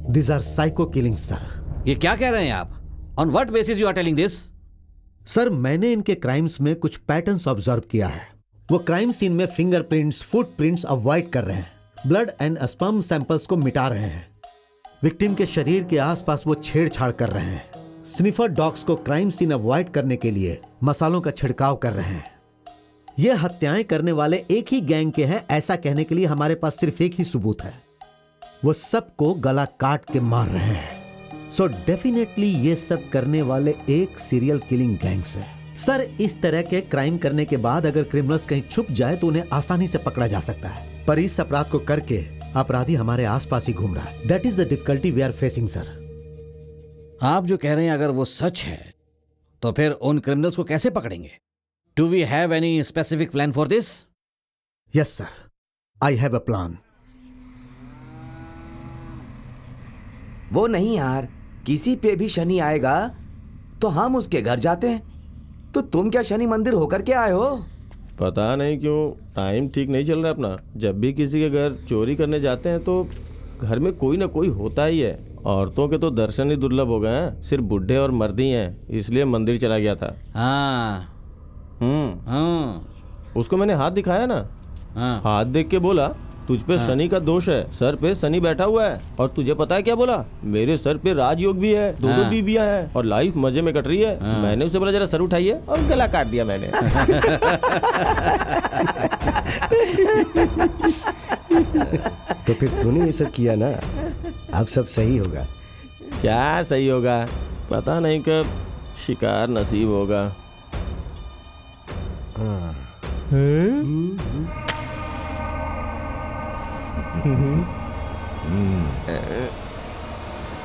this are psycho killings sir. ये क्या कह रहे हैं आप? On what basis you are telling this? Sir, मैंने इनके क्राइम्स में कुछ पैटर्न्स ऑब्जर्व किया है। वो क्राइम सीन में फिंगरप्रिंट्स, फुटप्रिंट्स अवॉइड कर रहे हैं, ब्लड एंड स्पर्म सैंपल्स को मिटा रहे हैं, विक्टिम के शरीर के आसपास वो छेड़छाड़ कर रहे हैं, स्निफर डॉग्स को क्राइम सीन अवॉइड करने के लिए मसालों का छिड़काव कर रहे हैं। ये हत्याएं करने वाले एक ही गैंग के हैं, ऐसा कहने के लिए हमारे पास सिर्फ एक ही सबूत है। वो सबको गला काट के मार रहे हैं। सो डेफिनेटली ये सब करने वाले एक सीरियल किलिंग गैंग्स है। सर, इस तरह के क्राइम करने के बाद अगर क्रिमिनल्स कहीं छुप जाए तो उन्हें आसानी से पकड़ा जा सकता है, पर इस अपराध को करके अपराधी हमारे आसपास ही घूम रहा है। That is the difficulty we are facing sir. आप जो कह रहे हैं अगर वो सच है तो फिर उन क्रिमिनल्स को कैसे पकड़ेंगे? Do we have any specific plan for this? Yes sir, I have a plan. वो नहीं यार, किसी पे भी शनि आएगा तो हम उसके घर जाते हैं। तो तुम क्या शनि मंदिर होकर के आए हो? पता नहीं क्यों टाइम ठीक नहीं चल रहा अपना। जब भी किसी के घर चोरी करने जाते हैं तो घर में कोई ना कोई होता ही है। औरतों के तो दर्शन ही दुर्लभ हो गए हैं, सिर्फ बुढ़े और मर्द ही हैं, इसलिए मंदिर चला गया था। हाँ। उसको मैंने हाथ दिखाया ना, हाथ देख के बोला तुझ पे शनि का दोष है, सर पे शनि बैठा हुआ है। और तुझे पता है क्या बोला? मेरे सर पे राजयोग भी है, दो बीबियां हैं और लाइफ मजे में कट रही है। मैंने उसे बोला जरा सर उठाइए और गला काट दिया मैंने। तो फिर तूने ये सब किया ना, अब सब सही होगा। क्या सही होगा? पता नहीं कब शिकार नसीब होगा।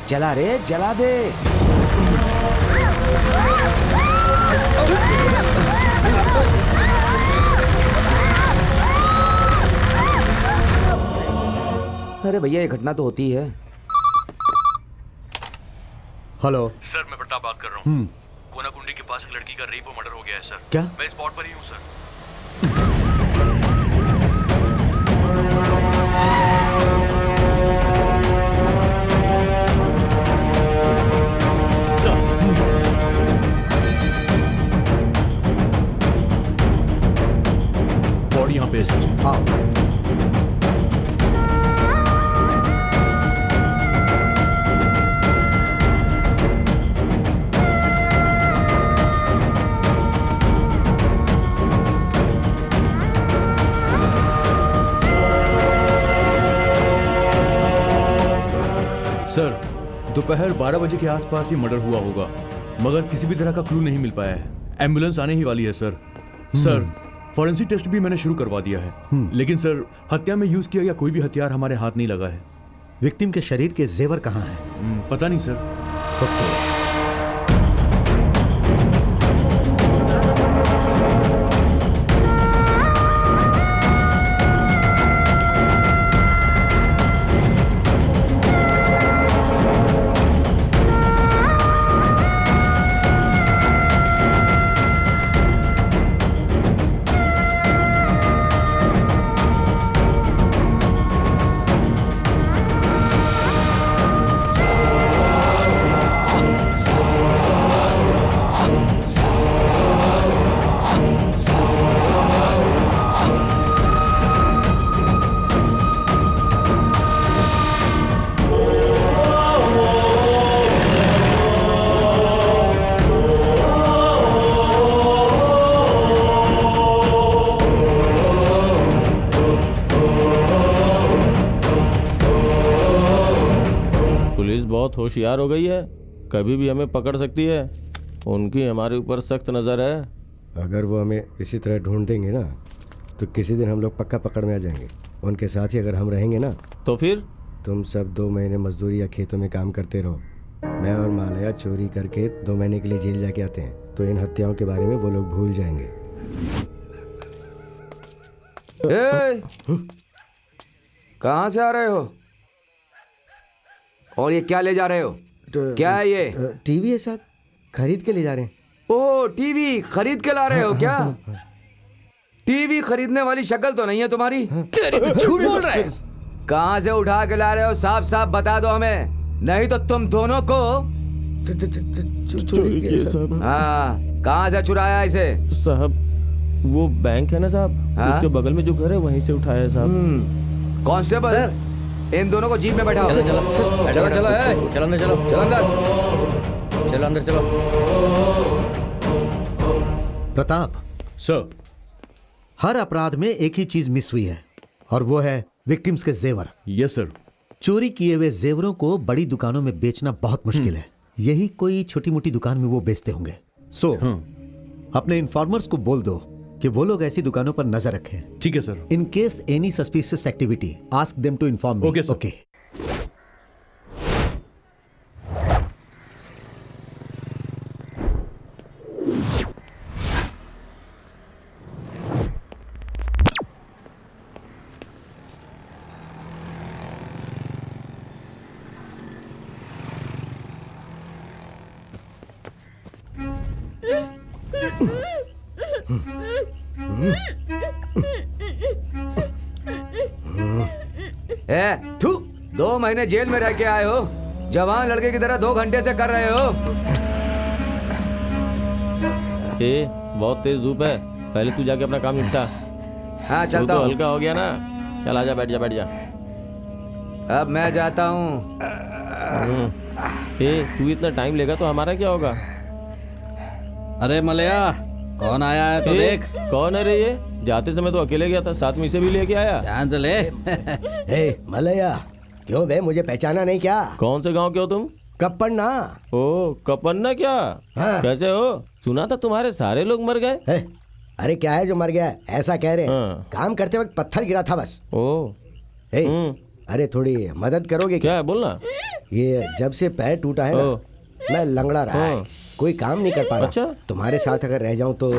जला रे, जला दे। अरे भैया, ये घटना तो होती है। हेलो सर, मैं प्रताप बात कर रहा हूँ। कोनाकुंडी के पास एक लड़की का रेप और मर्डर हो गया है सर। क्या? मैं स्पॉट पर ही हूँ सर। बॉडी यहाँ पे सर। सर, दोपहर 12 बजे के आसपास ये मर्डर हुआ होगा, मगर किसी भी तरह का क्लू नहीं मिल पाया है। एम्बुलेंस आने ही वाली है सर। सर, फॉरेंसिक टेस्ट भी मैंने शुरू करवा दिया है, लेकिन सर हत्या में यूज किया गया कोई भी हथियार हमारे हाथ नहीं लगा है। विक्टिम के शरीर के जेवर कहाँ हैं? पता नहीं सर। पुलिस बहुत होशियार हो गई है, कभी भी हमें पकड़ सकती है। उनकी हमारे ऊपर सख्त नज़र है। अगर वो हमें इसी तरह ढूंढ देंगे ना तो किसी दिन हम लोग पक्का पकड़ में आ जाएंगे। उनके साथ ही अगर हम रहेंगे ना तो फिर तुम सब 2 महीने मजदूरी या खेतों में काम करते रहो। मैं और मालया चोरी करके 2 महीने के लिए जेल जाके आते हैं, तो इन हत्याओं के बारे में वो लोग भूल जाएंगे। कहाँ से आ रहे हो और ये क्या ले जा रहे हो? क्या है ये? टीवी है साहब, खरीद के ले जा रहे हैं। ओ टीवी खरीद के ला रहे हो क्या? टीवी खरीदने वाली शक्ल तो नहीं है तुम्हारी। तेरी तो झूठ बोल रहे हो। कहाँ से उठा के ला रहे हो? साफ साफ बता दो हमें, नहीं तो तुम दोनों को चोरी किया साहब। हाँ, कहाँ से चुराया इसे? साहब वो बैंक है ना साहब, हाँ? उसके बगल में जो घर है वहीं से उठाया है साहब। कांस्टेबल सर, इन दोनों को जीप में बैठाओ। चलो चलो चलो चलो चलो अंदर, चलो अंदर चलो। प्रताप सर, हर अपराध में एक ही चीज मिस हुई है और वो है विक्टिम्स के जेवर। Yes sir. चोरी किए हुए जेवरों को बड़ी दुकानों में बेचना बहुत मुश्किल है। यही कोई छोटी मोटी दुकान में वो बेचते होंगे। सो अपने इन्फॉर्मर्स को बोल दो कि वो लोग ऐसी दुकानों पर नजर रखें। ठीक है sir. In case any suspicious activity ask them to inform me. Okay sir. Okay. थू, 2 महीने जेल में रह के आए हो, जवान लड़के की तरह 2 घंटे से कर रहे हो। बहुत तेज धूप है, पहले तू जाके अपना काम निपटा। हाँ तू चलता तो हूँ। हल्का हो गया ना, चल आजा, बैठ जा बैठ जा। अब मैं जाता हूँ। तू इतना टाइम लेगा तो हमारा क्या होगा? अरे मलया, कौन आया है तो देख। कौन है रे ये? जाते समय तो अकेले गया था, साथ में इसे भी लेके आया। ध्यान से ले। ए मलया, क्यों बे, मुझे पहचाना नहीं क्या? कौन से गांव के हो तुम? कप्पन्ना। ओ कपन्ना क्या? हाँ। कैसे हो? सुना था तुम्हारे सारे लोग मर गए। अरे क्या है जो मर गया, ऐसा कह रहे हैं। हाँ। काम करते वक्त पत्थर गिरा था बस। ओ अरे थोड़ी मदद करोगे क्या? बोलना। ये जब से पैर टूटा है ना, मैं लंगड़ा रहा है, कोई काम नहीं कर पा रहा। अच्छा? तुम्हारे साथ अगर रह जाऊं तो।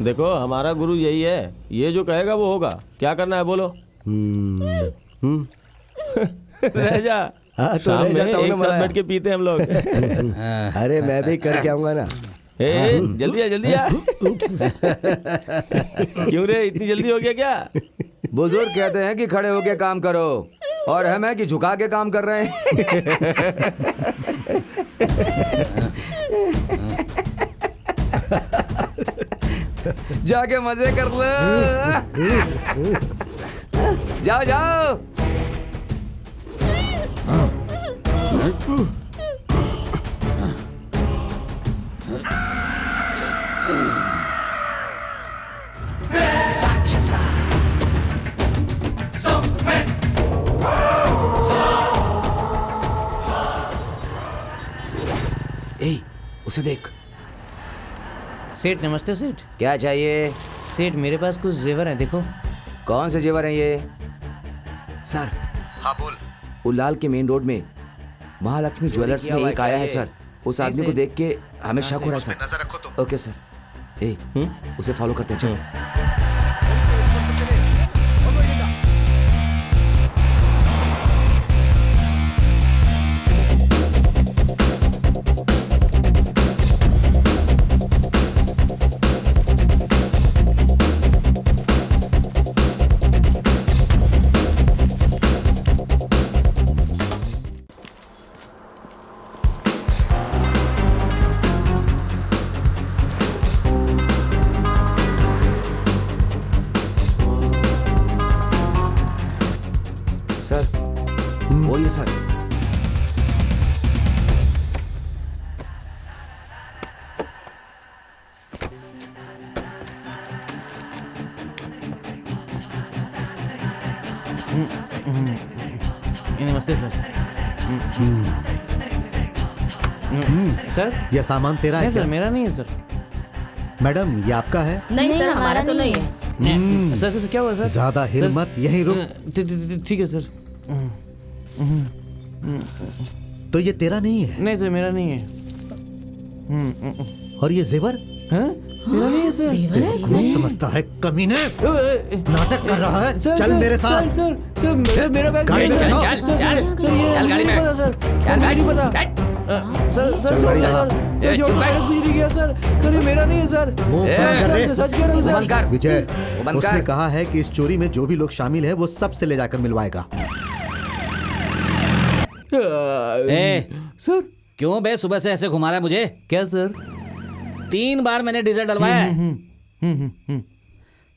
देखो हमारा गुरु यही है, ये जो कहेगा वो होगा। क्या करना है बोलो। रह जा। हाँ, तो शाम रह में जाता हूँ ना एक साथ मैं। बैठ के पीते हम लोग। अरे मैं भी करके आऊंगा ना। जल्दी आ जल्दी आ। क्यों रे, इतनी जल्दी हो गया क्या? बुजुर्ग कहते हैं कि खड़े होके काम करो, और हम है कि झुका के काम कर रहे हैं। जाके मजे कर लो। जाओ जाओ। ए, उसे देख। सेठ नमस्ते सेठ। क्या चाहिए? सेठ मेरे पास कुछ जेवर हैं, देखो। कौन से जेवर हैं ये? सर। हाँ बोल। उलाल के मेन रोड में महालक्ष्मी ज्वेलर्स में एक आया है सर। उस आदमी को देख के हमें शक हो रहा है सर। नजर रखो तुम। Okay sir. ए, उसे फॉलो करते हैं, चलो। वो ये सर। नमस्ते सर। सर यह सामान तेरा है नहीं सर क्या? मेरा नहीं है सर। मैडम ये आपका है? नहीं सर हमारा तो नहीं है। सर क्या हुआ सर? ज्यादा हिल मत, यहीं रुक। ठीक है सर। तो ये तेरा नहीं है? नहीं सर मेरा नहीं है। और ये जेवर? हाँ? मेरा नहीं है सर। तेरे को कौन समझता है कमीने? नाटक कर रहा है? चल मेरे साथ। सर मेरा बैग गाड़ी से चल उठाओ। चल गाड़ी में। चल गाड़ी पता सर गाड़ी लगा। सर जो बैग कुछ नहीं गया सर। सर ये मेरा नहीं है सर। मुंह बंद कर रे। सच कह रहा हूँ सर। बंद कर। विजय, बंद उसने कर। कहा है कि इस चोरी में जो भी लोग शामिल है वो सबसे ले जाकर मिलवाएगा। सर क्यों बे सुबह से ऐसे घुमा रहा है मुझे? क्या सर? 3 बार मैंने डीजल डलवाया है।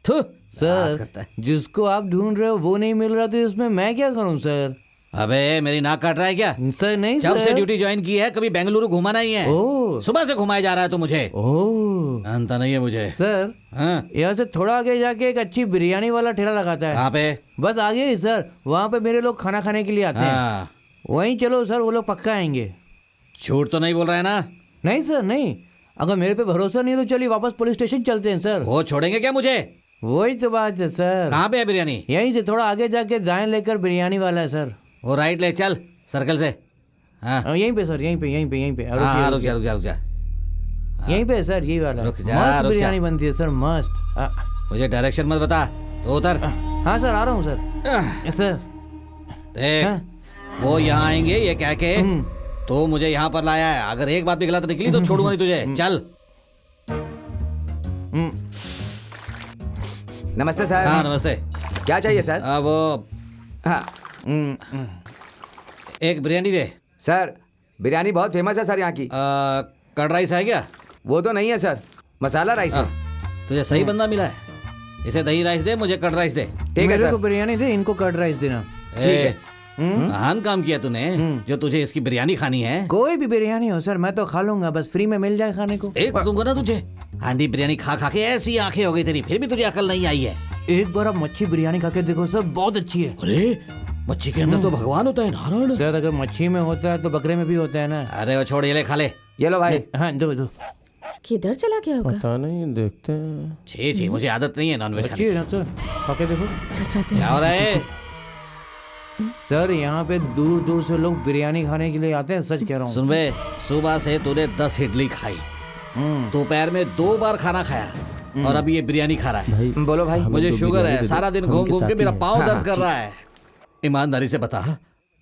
थू, सर करता है। जिसको आप ढूंढ रहे हो वो नहीं मिल रहा तो इसमें मैं क्या करूं सर? अबे मेरी नाक काट रहा है क्या? सर नहीं जब सर। से ड्यूटी ज्वाइन की है कभी बेंगलुरु घुमाना ही है। ओह सुबह से घुमाया जा रहा है तो मुझे ओह जानता नहीं है मुझे। सर हाँ, यहाँ से थोड़ा आगे जाके एक अच्छी बिरयानी वाला ठेला लगाता है। कहाँ पे? बस आगे ही सर। वहाँ पे मेरे लोग खाना खाने के लिए आते हैं। हाँ, वहीं चलो सर, वो लोग पक्का आएंगे। झूठ तो नहीं बोल रहा है ना? नहीं सर नहीं। अगर मेरे पे भरोसा नहीं है तो चलिए वापस पुलिस स्टेशन चलते हैं सर। वो छोड़ेंगे क्या मुझे? वही तो बात है सर। कहाँ पे है बिरयानी? यहीं से थोड़ा आगे जाके दाएं लेकर बिरयानी वाला है सर। वो राइट ले चल सर्कल से। हाँ यहीं पे सर, यहीं पे यहीं पे। हाँ, रुक जा रुक जा रुक जा। यहीं पे है सर, यही वाला। रुक जा, मस्त रुक जा। बिरयानी बनती है सर, मस्त। मुझे डायरेक्शन मत बता, तो उतर। हाँ सर आ रहा हूँ सर। सर देख, हाँ। वो यहाँ आएंगे ये कह के तो मुझे यहाँ पर लाया है। अगर एक बात भी गलत निकली तो छोड़ूंगा नहीं तुझे। चल। नमस्ते सर। हाँ नमस्ते। क्या चाहिए सर? वो हाँ एक बिरयानी दे। सर बिरयानी बहुत फेमस है सर यहाँ की। कर्ड राइस है क्या? वो तो नहीं है सर, मसाला राइस है। तुझे सही बंदा मिला है। इसे दही राइस दे, मुझे कर्ड राइस दे। ठीक है मेरे सर। को बिरयानी दे, इनको कर्ड राइस देना। ठीक है। महान काम किया तूने जो तुझे इसकी बिरयानी खानी है। कोई भी बिरयानी हो सर मैं तो खा लूंगा, बस फ्री में मिल जाए खाने को। एक दूंगा ना तुझे। हांडी बिरयानी खा खा के ऐसी आंखें हो गई तेरी, फिर भी तुझे अकल नहीं आई है। एक बार आप मच्छी बिरयानी खा के देखो सर, बहुत अच्छी है। अरे मच्छी के अंदर तो भगवान होता है नारायण। सर अगर मच्छी में होता है तो बकरे में भी होता है ना। अरे वो छोड़, ये ले खा ले। ये लो भाई। हाँ दो। किधर चला गया होगा? पता नहीं, देखते हैं। छी छी, मुझे आदत नहीं है नॉनवेज अच्छी खाने है ना सर, खा के देखो। अच्छा की। क्या हो रहा है? सर यहाँ पे दूर दूर से लोग बिरयानी खाने के लिए आते हैं, सच कह रहा हूँ। सुन बे, सुबह से तूने 10 इडली खाई, दोपहर में 2 बार खाना खाया और अभी ये बिरयानी खा रहा है। बोलो भाई। मुझे तो शुगर बिरयानी है, दे दो, सारा दिन हम घूम इनके घूम के साथ ही मेरा हैं। पाँव हाँ, दर्द हाँ, कर रहा है। ईमानदारी से बता,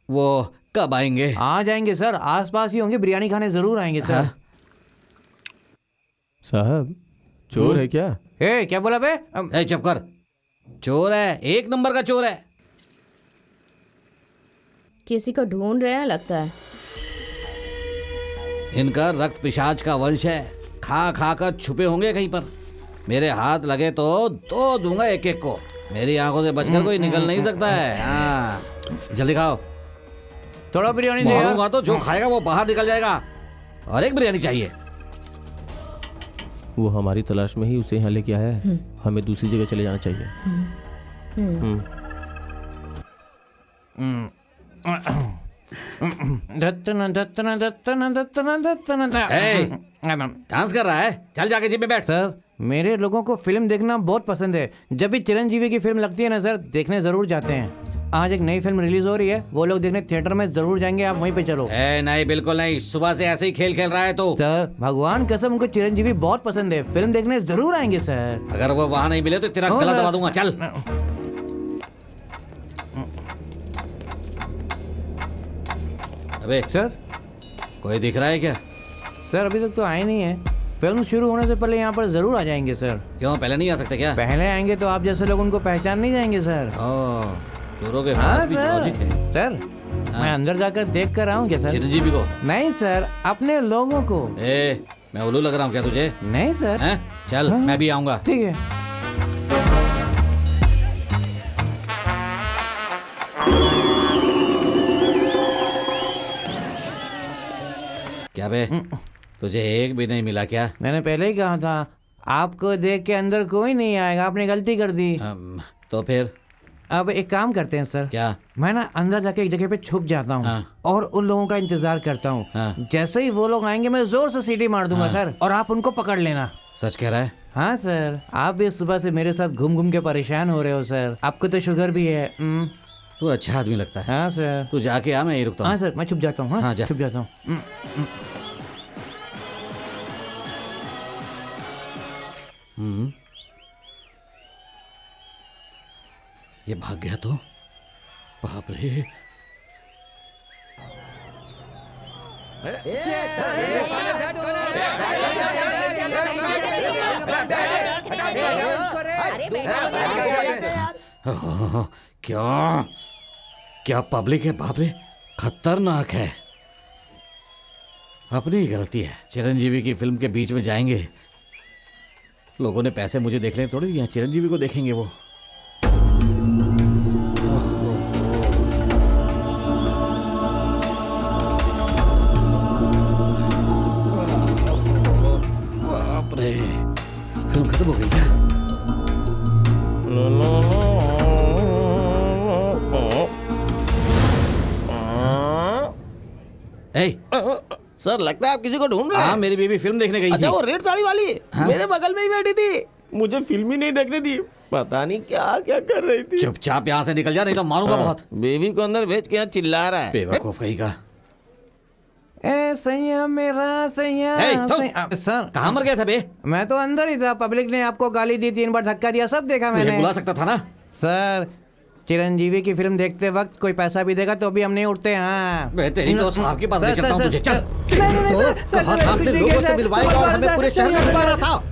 वो कब आएंगे? आ जाएंगे सर, आसपास ही होंगे, बिरयानी खाने जरूर आएंगे सर। साहब चोर है क्या? ए क्या बोला बे? ए चुप कर। चोर है, 1 नंबर का चोर है। किसी को ढूंढ रहे हैं लगता है। इनका रक्त पिशाच का वंश है, खा खा कर छुपे होंगे कहीं पर। मेरे हाथ लगे तो 2 दूंगा एक एक को। मेरी आंखों से बचकर कोई निकल नहीं सकता है। हाँ जल्दी खाओ। थोड़ा बिरयानी दे यार। मारूंगा तो जो खाएगा वो बाहर निकल जाएगा। और एक बिरयानी चाहिए। वो हमारी तलाश में ही उसे यहाँ लेके आया है, हमें दूसरी जगह चले जाना चाहिए। डांस कर रहा है, चल जाके जिम में बैठ। सर मेरे लोगों को फिल्म देखना बहुत पसंद है। जब भी चिरंजीवी की फिल्म लगती है ना सर, देखने जरूर जाते हैं। आज एक नई फिल्म रिलीज हो रही है, वो लोग देखने थिएटर में जरूर जाएंगे, आप वहीं पे चलो। नहीं बिल्कुल नहीं, सुबह से ऐसे ही खेल खेल रहा है तो। सर भगवान कसम उनको चिरंजीवी बहुत पसंद है, फिल्म देखने जरूर आएंगे सर। अगर वो वहाँ नहीं मिले तो तेरा गला दबा दूंगा। चल। अबे सर कोई दिख रहा है क्या? सर अभी तक तो आए नहीं है, फिल्म शुरू होने से पहले यहाँ पर जरूर आ जाएंगे सर। क्यों, पहले नहीं आ सकते क्या? पहले आएंगे तो आप जैसे लोग उनको पहचान नहीं जाएंगे सर। चोरों के हाँ पास भी लॉजिक है। सर मैं अंदर जाकर देख कर आऊँ क्या सर? चिरंजीवी को? नहीं सर, अपने लोगों को। मैं उल्लू लग रहा हूँ क्या तुझे? नहीं सर। हैं? चल मैं भी आऊंगा। ठीक है। क्या बे, तुझे एक भी नहीं मिला क्या? मैंने पहले ही कहा था, आपको देख के अंदर कोई नहीं आएगा, आपने गलती कर दी। तो फिर अब एक काम करते हैं सर। क्या? मैं ना अंदर जाके एक जगह पे छुप जाता हूँ। हाँ। और उन लोगों का इंतजार करता हूँ। हाँ। जैसे ही वो लोग आएंगे मैं जोर से सीटी मार दूंगा सर, और आप उनको पकड़ लेना। सच कह रहा है? हाँ सर, आप भी सुबह से मेरे साथ घूम घूम के परेशान हो रहे हो सर। आपको तो शुगर भी है। तू अच्छा आदमी लगता है। हाँ सर। तू जाके आ, मैं यही रुकता हूँ। हाँ सर, मैं छुप जाता हूँ। हाँ, जा। छुप जाता हूँ। ये भाग गया तो? बाप रे। क्या क्या पब्लिक है, बाप रे, खतरनाक है। अपनी ही गलती है। चिरंजीवी की फिल्म के बीच में जाएंगे, लोगों ने पैसे मुझे देखने थोड़ी दिया, चिरंजीवी को देखेंगे वो। बाप रे, फिल्म खत्म हो गई क्या? सर लगता है आप किसी को ढूंढ रहे हैं। हाँ, मेरी बेबी फिल्म देखने गई थी। अच्छा, वो रेड साड़ी वाली हाँ? मेरे बगल में ही बैठी थी, मुझे फिल्म ही नहीं देखने दी, पता नहीं क्या क्या कर रही थी। चुपचाप यहाँ से निकल जा, नहीं तो मारूंगा बहुत। बेबी को अंदर भेज के यहाँ चिल्ला रहा है। बेवकूफ कहीं का। ए सैया मेरा सैया। सर कहाँ मर गया था बे? मैं तो अंदर ही था, पब्लिक ने आपको गाली दी, 3 बार धक्का दिया, सब देखा मैंने। बुला सकता था ना सर। चिरंजीवी की फिल्म देखते वक्त कोई पैसा भी देगा तो भी हम नहीं उठते। हाँ, तेरी तो साहब के पास ले चलता हूँ तुझे। चल। तो कहा था अपने लोगों से मिलवाएगा और हमें पूरे शहर में घुमाना था।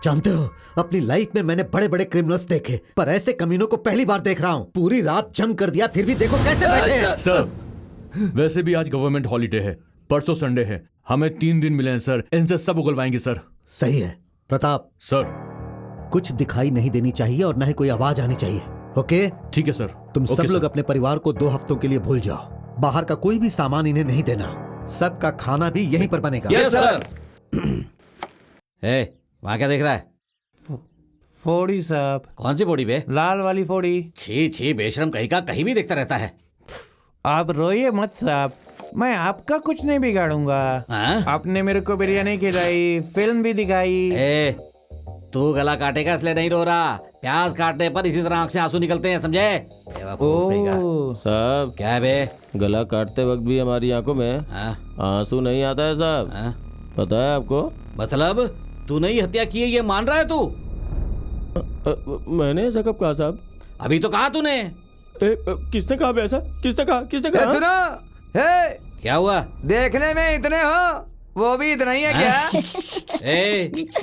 जानते हो, अपनी लाइफ में मैंने बड़े बड़े क्रिमिनल्स देखे, पर ऐसे कमीनों को पहली बार देख रहा हूँ। पूरी रात जम कर दिया, फिर भी देखो कैसे बैठे हैं। सर, वैसे भी आज गवर्नमेंट हॉलीडे है, परसों संडे है, हमें 3 दिन मिले हैं सर, इनसे सब उगलवाएंगे सर। सही है प्रताप सर। कुछ दिखाई नहीं देनी चाहिए और न ही कोई आवाज आनी चाहिए। ओके ठीक है सर। तुम ओके सब लोग सर। अपने परिवार को 2 हफ्तों के लिए भूल जाओ। बाहर का कोई भी सामान इन्हें नहीं देना, सबका खाना भी यहीं पर बनेगा। Yes sir. वहाँ क्या देख रहा है? फोड़ी साहब। कौन सी फोड़ी बे? लाल वाली फोड़ी। छी छी, बेशरम कहीं का, कहीं भी देखता रहता है। आप रोइए मत साहब, मैं आपका कुछ नहीं बिगाड़ूंगा। आपने मेरे को बिरयानी खिलाई, फिल्म भी दिखाई। तू गला काटेगा इसलिए नहीं रो रहा, प्याज काटने पर इसी तरह आंख से आंसू निकलते हैं, समझे? साहब क्या है बे? गला काटते वक्त भी हमारी आंखों में आंसू नहीं आता है साहब। पता है आपको? मतलब तूने ही हत्या की है ये मान रहा है तू? मैंने ऐसा कब कहा साहब? अभी तो कहा तूने। किसने कहा ऐसा? किसने कहा? किसने कहा? सुनो, क्या हुआ? देखने में इतने हो, वो भी इतना ही है क्या?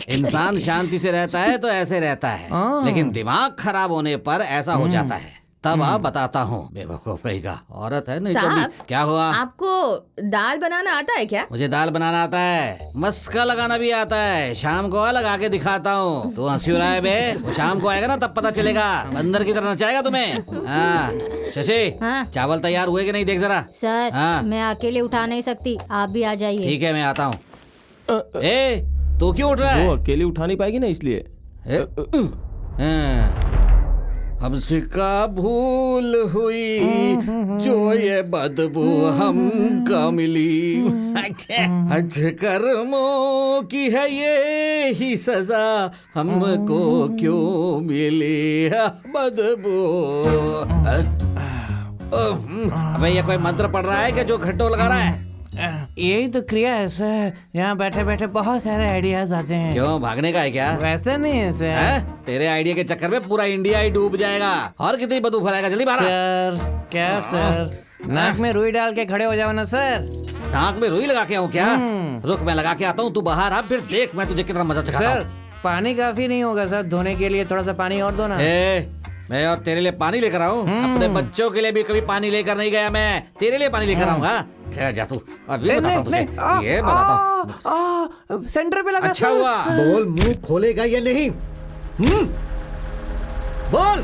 इंसान शांति से रहता है तो ऐसे रहता है, लेकिन दिमाग खराब होने पर ऐसा हो जाता है। तब आप बताता हूँ। बेवकूफ कहीं का, औरत है नहीं तो। क्या हुआ? आपको दाल बनाना आता है क्या? मुझे दाल बनाना आता है, मस्का लगाना भी आता है, शाम को लगा के दिखाता हूँ। तू हंसी हो रहा है बे? वो शाम को आएगा ना तब पता चलेगा, बंदर की तरह नचाएगा तुम्हें। हाँ शशि, चावल तैयार हुए कि नहीं देख जरा। सर मैं अकेले उठा नहीं सकती, आप भी आ जाइए। ठीक है मैं आता हूँ। तू क्यों उठ रहा है? वो अकेली उठा नहीं पाएगी ना इसलिए। हमसे का भूल हुई जो ये बदबू हमका मिली, अच्छे कर्मों की है ये ही सजा, हमको क्यों मिली बदबू। अबे ये कोई मंत्र पढ़ रहा है कि जो खट्टो लगा रहा है? यही तो क्रिया है सर, यहाँ बैठे बैठे बहुत सारे आइडियाज आते हैं। क्यों, भागने का है क्या? वैसा नहीं है सर। तेरे आइडिया के चक्कर में पूरा इंडिया ही डूब जाएगा और कितनी बदबू फैलाएगा। जल्दी बाहर। सर क्या सर, नाक में रुई डाल के खड़े हो जाओ ना सर। नाक में रुई लगा के आऊँ क्या? रुक मैं लगा के आता हूँ, तू बाहर आ, फिर देख मैं तुझे कितना मजा चखाता हूँ। सर पानी काफी नहीं होगा सर, धोने के लिए थोड़ा सा पानी और दो ना। मैं और तेरे लिए पानी लेकर आऊं? अपने बच्चों के लिए भी कभी पानी लेकर नहीं गया मैं, तेरे लिए पानी लेकर आऊंगा। ठहर जा तू, अभी बताता हूं तुझे, ये बताता हूं। सेंटर पे लगा। अच्छा हुआ। बोल, मुंह खोलेगा या नहीं? बोल।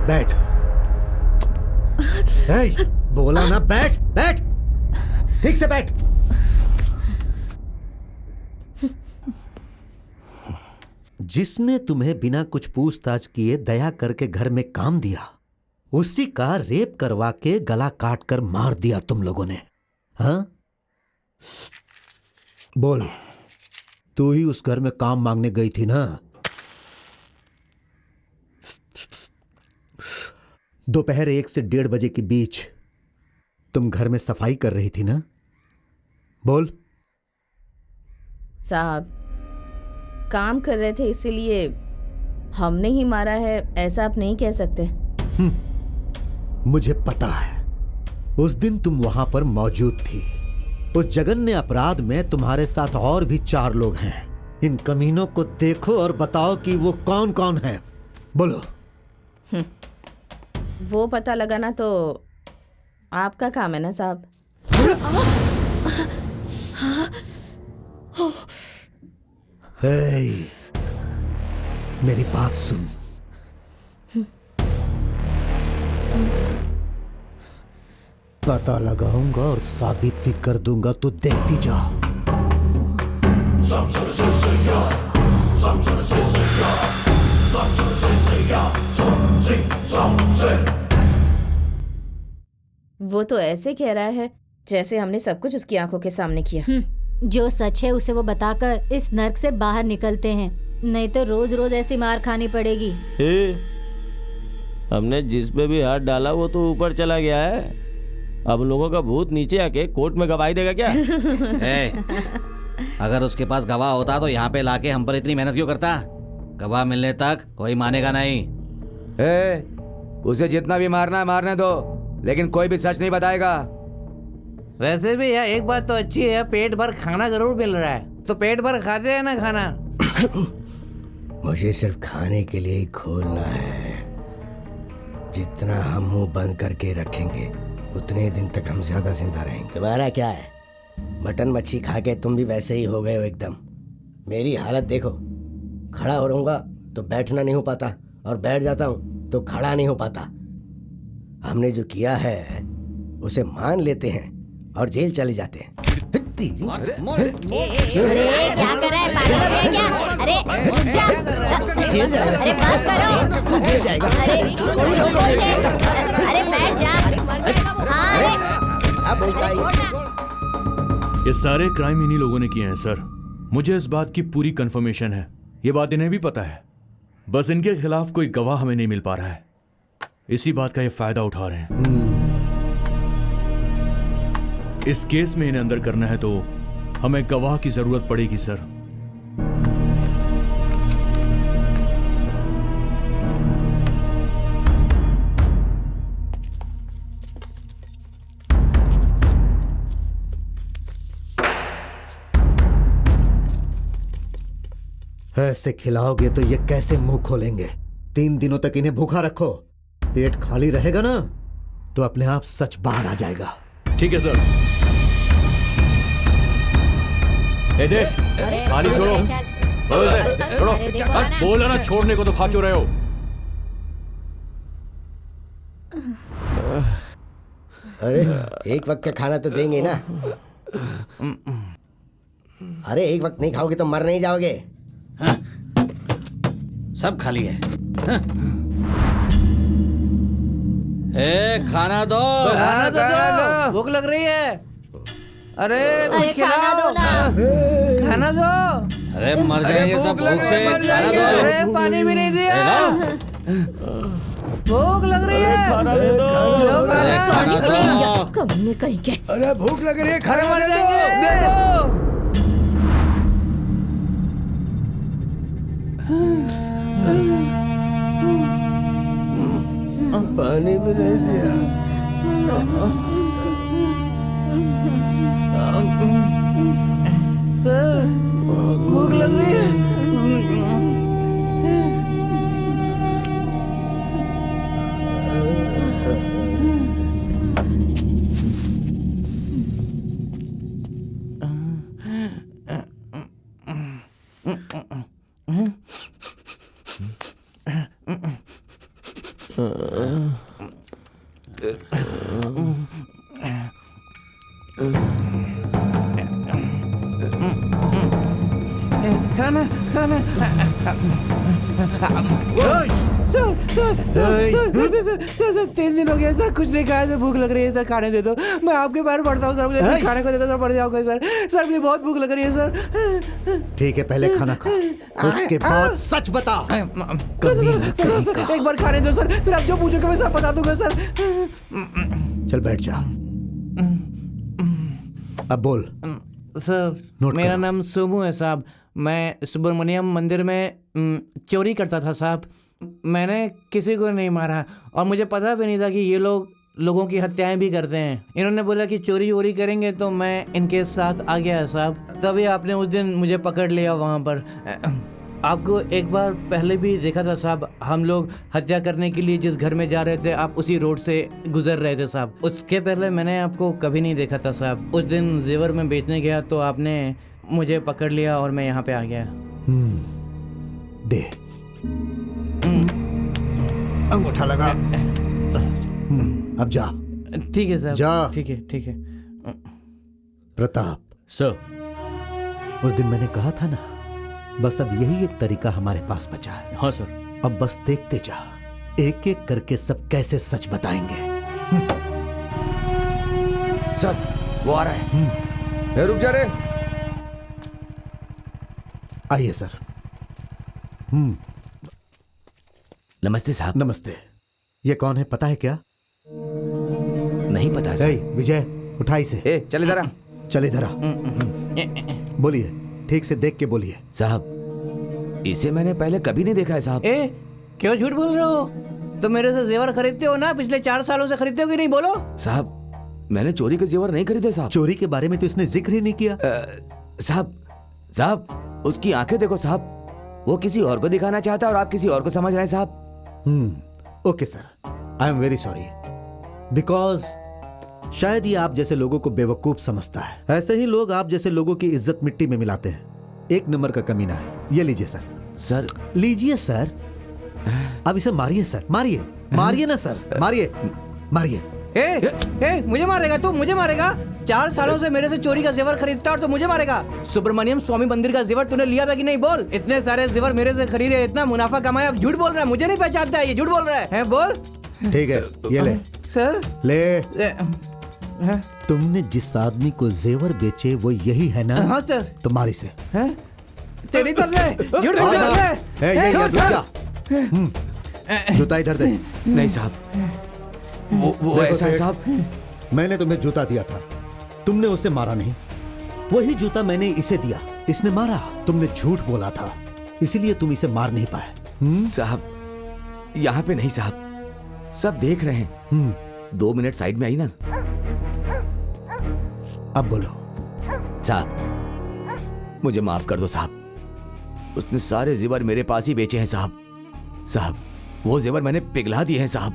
बैठ। ए, बोला ना बैठ, बैठ, ठीक से बैठ। जिसने तुम्हें बिना कुछ पूछताछ किए दया करके घर में काम दिया, उसी का रेप करवा के गला काट कर मार दिया तुम लोगों ने। हाँ, बोल, तू ही उस घर में काम मांगने गई थी ना? दोपहर 1 से 1:30 बजे के बीच तुम घर में सफाई कर रही थी ना? बोल। साहब, काम कर रहे थे इसीलिए हमने ही मारा है, ऐसा आप नहीं कह सकते। मुझे पता है, उस दिन तुम वहां पर मौजूद थी। उस जघन्य अपराध में तुम्हारे साथ और भी 4 लोग हैं। इन कमीनों को देखो और बताओ कि वो कौन कौन है। बोलो। वो पता लगाना तो आपका काम है ना साहब। हे, मेरी बात सुन। पता लगाऊंगा और साबित भी कर दूंगा, तो देखती जा। वो तो ऐसे कह रहा है जैसे हमने सब कुछ उसकी आंखों के सामने किया। जो सच है उसे वो बताकर इस नर्क से बाहर निकलते हैं, नहीं तो रोज रोज ऐसी मार खानी पड़ेगी। हमने जिस पे भी हाथ डाला वो तो ऊपर चला गया है। अब लोगों का भूत नीचे आके कोर्ट में गवाही देगा क्या? अगर उसके पास गवाह होता तो यहाँ पे लाके हम पर इतनी मेहनत क्यों करता? गवाह मिलने तक कोई मानेगा नहीं। उसे जितना भी मारना है मारने दो, लेकिन कोई भी सच नहीं बताएगा। वैसे भी यार एक बात तो अच्छी है, पेट भर खाना जरूर मिल रहा है, तो पेट भर खाते हैं ना खाना। मुझे सिर्फ खाने के लिए ही खोलना है। जितना हम मुंह बंद करके रखेंगे उतने दिन तक हम ज्यादा जिंदा रहेंगे। तुम्हारा क्या है, मटन मच्छी खा के तुम भी वैसे ही हो गए हो एकदम। मेरी हालत देखो, खड़ा हो रहूंगा तो बैठना नहीं हो पाता, और बैठ जाता हूँ तो खड़ा नहीं हो पाता। हमने जो किया है उसे मान लेते हैं और जेल चले जाते हैं। अरे क्या कर रहा है, पागल हो गया क्या? अरे रुक जा। जेल जाएगा। अरे बस करो। जेल जाएगा। अरे बैठ जा। हाँ, क्या बोलता है? ये सारे क्राइम इन्हीं लोगों ने किए हैं सर। मुझे इस बात की पूरी कंफर्मेशन है। ये बात इन्हें भी पता है, बस इनके खिलाफ कोई गवाह हमें नहीं मिल पा रहा है। इसी बात का ये फायदा उठा रहे हैं। इस केस में इन्हें अंदर करना है तो हमें गवाह की जरूरत पड़ेगी सर। ऐसे खिलाओगे तो ये कैसे मुंह खोलेंगे? 3 दिनों तक इन्हें भूखा रखो, पेट खाली रहेगा ना तो अपने आप सच बाहर आ जाएगा। ठीक है सर। दे खाली छोड़ो, छोड़ो। बोला ना छोड़ने को, तो खा क्यों रहे हो? अरे एक वक्त का खाना तो देंगे ना। अरे एक वक्त नहीं खाओगे तो मर नहीं जाओगे। हाँ? सब खाली है। हाँ? खाना दो, खाना दो, भूख लग रही है। अरे कुछ खाना दो ना। खाना दो। अरे मर जाएंगे सब भूख से, खाना दो। अरे पानी भी नहीं दिया। भूख लग रही है, खाना दे दो। अरे खाना दो। कमीने कहीं के। अरे भूख लग रही है, खाना दे दो। पानी भी नहीं दिया। भूख लग रही है। खाना खाना सर 3 दिन हो गया सर, कुछ नहीं खाया सर, भूख लग रही है सर, खाने दे दो, मैं आपके पैर पड़ता हूँ सर, मुझे खाने को दे दो सर, पड़ जाऊंगा सर मुझे बहुत भूख लग रही है सर। ठीक है, पहले खाना खा, उसके बाद सच बता। कमीना कहीं का। एक बार खाने दो सर, फिर आप जो पूछोगे मैं सब बता दूंगा सर। चल बैठ जा, अब बोल। सर मेरा नाम सोमू है साहब, मैं सुब्रमण्यम मंदिर में चोरी करता था साहब। मैंने किसी को नहीं मारा और मुझे पता भी नहीं था कि ये लोग लोगों की हत्याएं भी करते हैं। इन्होंने बोला कि चोरी वोरी करेंगे तो मैं इनके साथ आ गया साहब, तभी आपने उस दिन मुझे पकड़ लिया वहाँ पर। आपको एक बार पहले भी देखा था साहब, हम लोग हत्या करने के लिए जिस घर में जा रहे थे आप उसी रोड से गुजर रहे थे साहब। उसके पहले मैंने आपको कभी नहीं देखा था साहब। उस दिन जेवर में बेचने गया तो आपने मुझे पकड़ लिया और मैं यहाँ पे आ गया। दे अंगूठा लगा। अब जा। ठीक है साहब, जा। ठीक है ठीक है। प्रताप सर। उस दिन मैंने कहा था ना, बस अब यही एक तरीका हमारे पास बचा है। हाँ सर। अब बस देखते जा, एक एक करके सब कैसे सच बताएंगे। सर वो आ रहा है। रुक जा रे। आइए सर। नमस्ते साहब। नमस्ते। ये कौन है पता है क्या? नहीं पता सर। विजय उठा इसे। चल इधर आ। चल इधर आ। बोलिए, ठीक से देख के बोलिए। साहब इसे मैंने पहले कभी नहीं देखा है साहब। क्यों झूठ बोल रहे हो? तो मेरे से जेवर खरीदते हो ना, पिछले 4 सालों से खरीदते हो कि नहीं? बोलो। साहब मैंने चोरी के जेवर नहीं खरीदे साहब। चोरी के बारे में तो इसने जिक्र ही नहीं किया। साहब उसकी आंखें देखो साहब, वो किसी और को दिखाना चाहता है और आप किसी और को समझ रहे हैं साहब। Okay sir, I am very sorry, because शायद ये आप जैसे लोगों को बेवकूफ समझता है। ऐसे ही लोग आप जैसे लोगों की इज्जत मिट्टी में मिलाते हैं। 1 नंबर का कमीना है। ये लीजिए सर। सर लीजिए सर। अब इसे मारिए सर, मारिए मारिए ना सर, मारिए मारिए। मुझे मारेगा तू? मुझे मारेगा? 4 सालों से मेरे से चोरी का जेवर खरीदता और तो मुझे मारेगा? सुब्रमण्यम स्वामी मंदिर का जेवर तूने लिया था कि नहीं? बोल। इतने सारे जेवर मेरे से खरीदे, इतना मुनाफा कमाया, अब झूठ बोल रहा है। मुझे नहीं पहचानता है, ये झूठ बोल रहा है। बोल। ठीक है, ये ले सर। ले। तुमने जिस आदमी को जेवर बेचे वो यही है ना? हाँ सर। तुम्हारी से तेरी तरफ से झूठ बोल रहा है। जूता इधर दे। नहीं साहब, वो ऐसा है साहब। मैंने तुम्हें जूता दिया था, तुमने उसे मारा नहीं। वही जूता मैंने इसे दिया, इसने मारा। तुमने झूठ बोला था, इसीलिए तुम इसे मार नहीं पाए। साहब यहाँ पे नहीं साहब, सब देख रहे हैं। 2 मिनट साइड में आई ना। अब बोलो। साहब मुझे माफ कर दो साहब, उसने सारे जेवर मेरे पास ही बेचे हैं साहब। साहब वो जेवर मैंने पिघला दिए हैं साहब।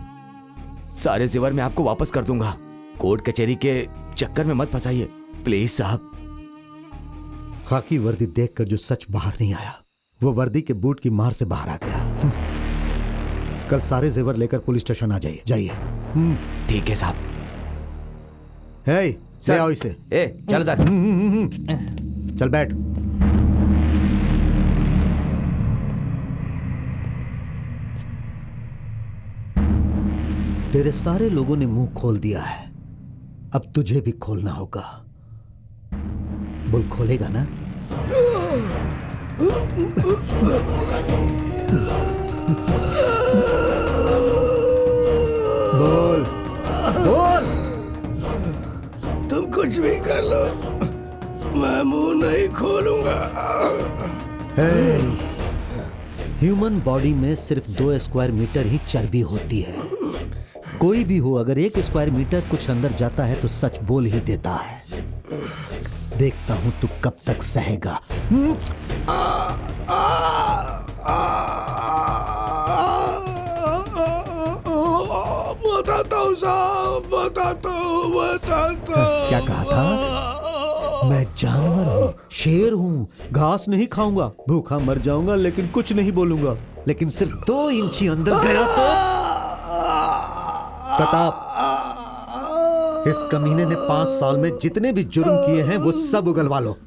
सारे जेवर मैं आपको वापस कर दूंगा। कोर्ट कचहरी के चक्कर में मत फंसाइए प्लीज साहब। खाकी वर्दी देखकर जो सच बाहर नहीं आया, वो वर्दी के बूट की मार से बाहर आ गया। कल सारे जेवर लेकर पुलिस स्टेशन आ जाइए। जाइए। ठीक है साहब। ले आओ इसे। चल सर। चल बैठ। तेरे सारे लोगों ने मुंह खोल दिया है, अब तुझे भी खोलना होगा। बोल, खोलेगा ना? बोल बोल। तुम कुछ भी कर लो, मैं मुंह नहीं खोलूंगा। ह्यूमन बॉडी में सिर्फ 2 स्क्वायर मीटर ही चर्बी होती है। कोई भी हो, अगर 1 स्क्वायर मीटर कुछ अंदर जाता है तो सच बोल ही देता है। देखता हूं तू कब तक सहेगा। बताता हूँ साहब, बताता हूँ। क्या कहा था? मैं जानवर हूँ, शेर हूँ, घास नहीं खाऊंगा, भूखा मर जाऊंगा लेकिन कुछ नहीं बोलूंगा। लेकिन सिर्फ 2 इंची अंदर गया तो प्रताप, इस कमीने ने 5 साल में जितने भी जुर्म किए हैं वो सब उगलवा लो।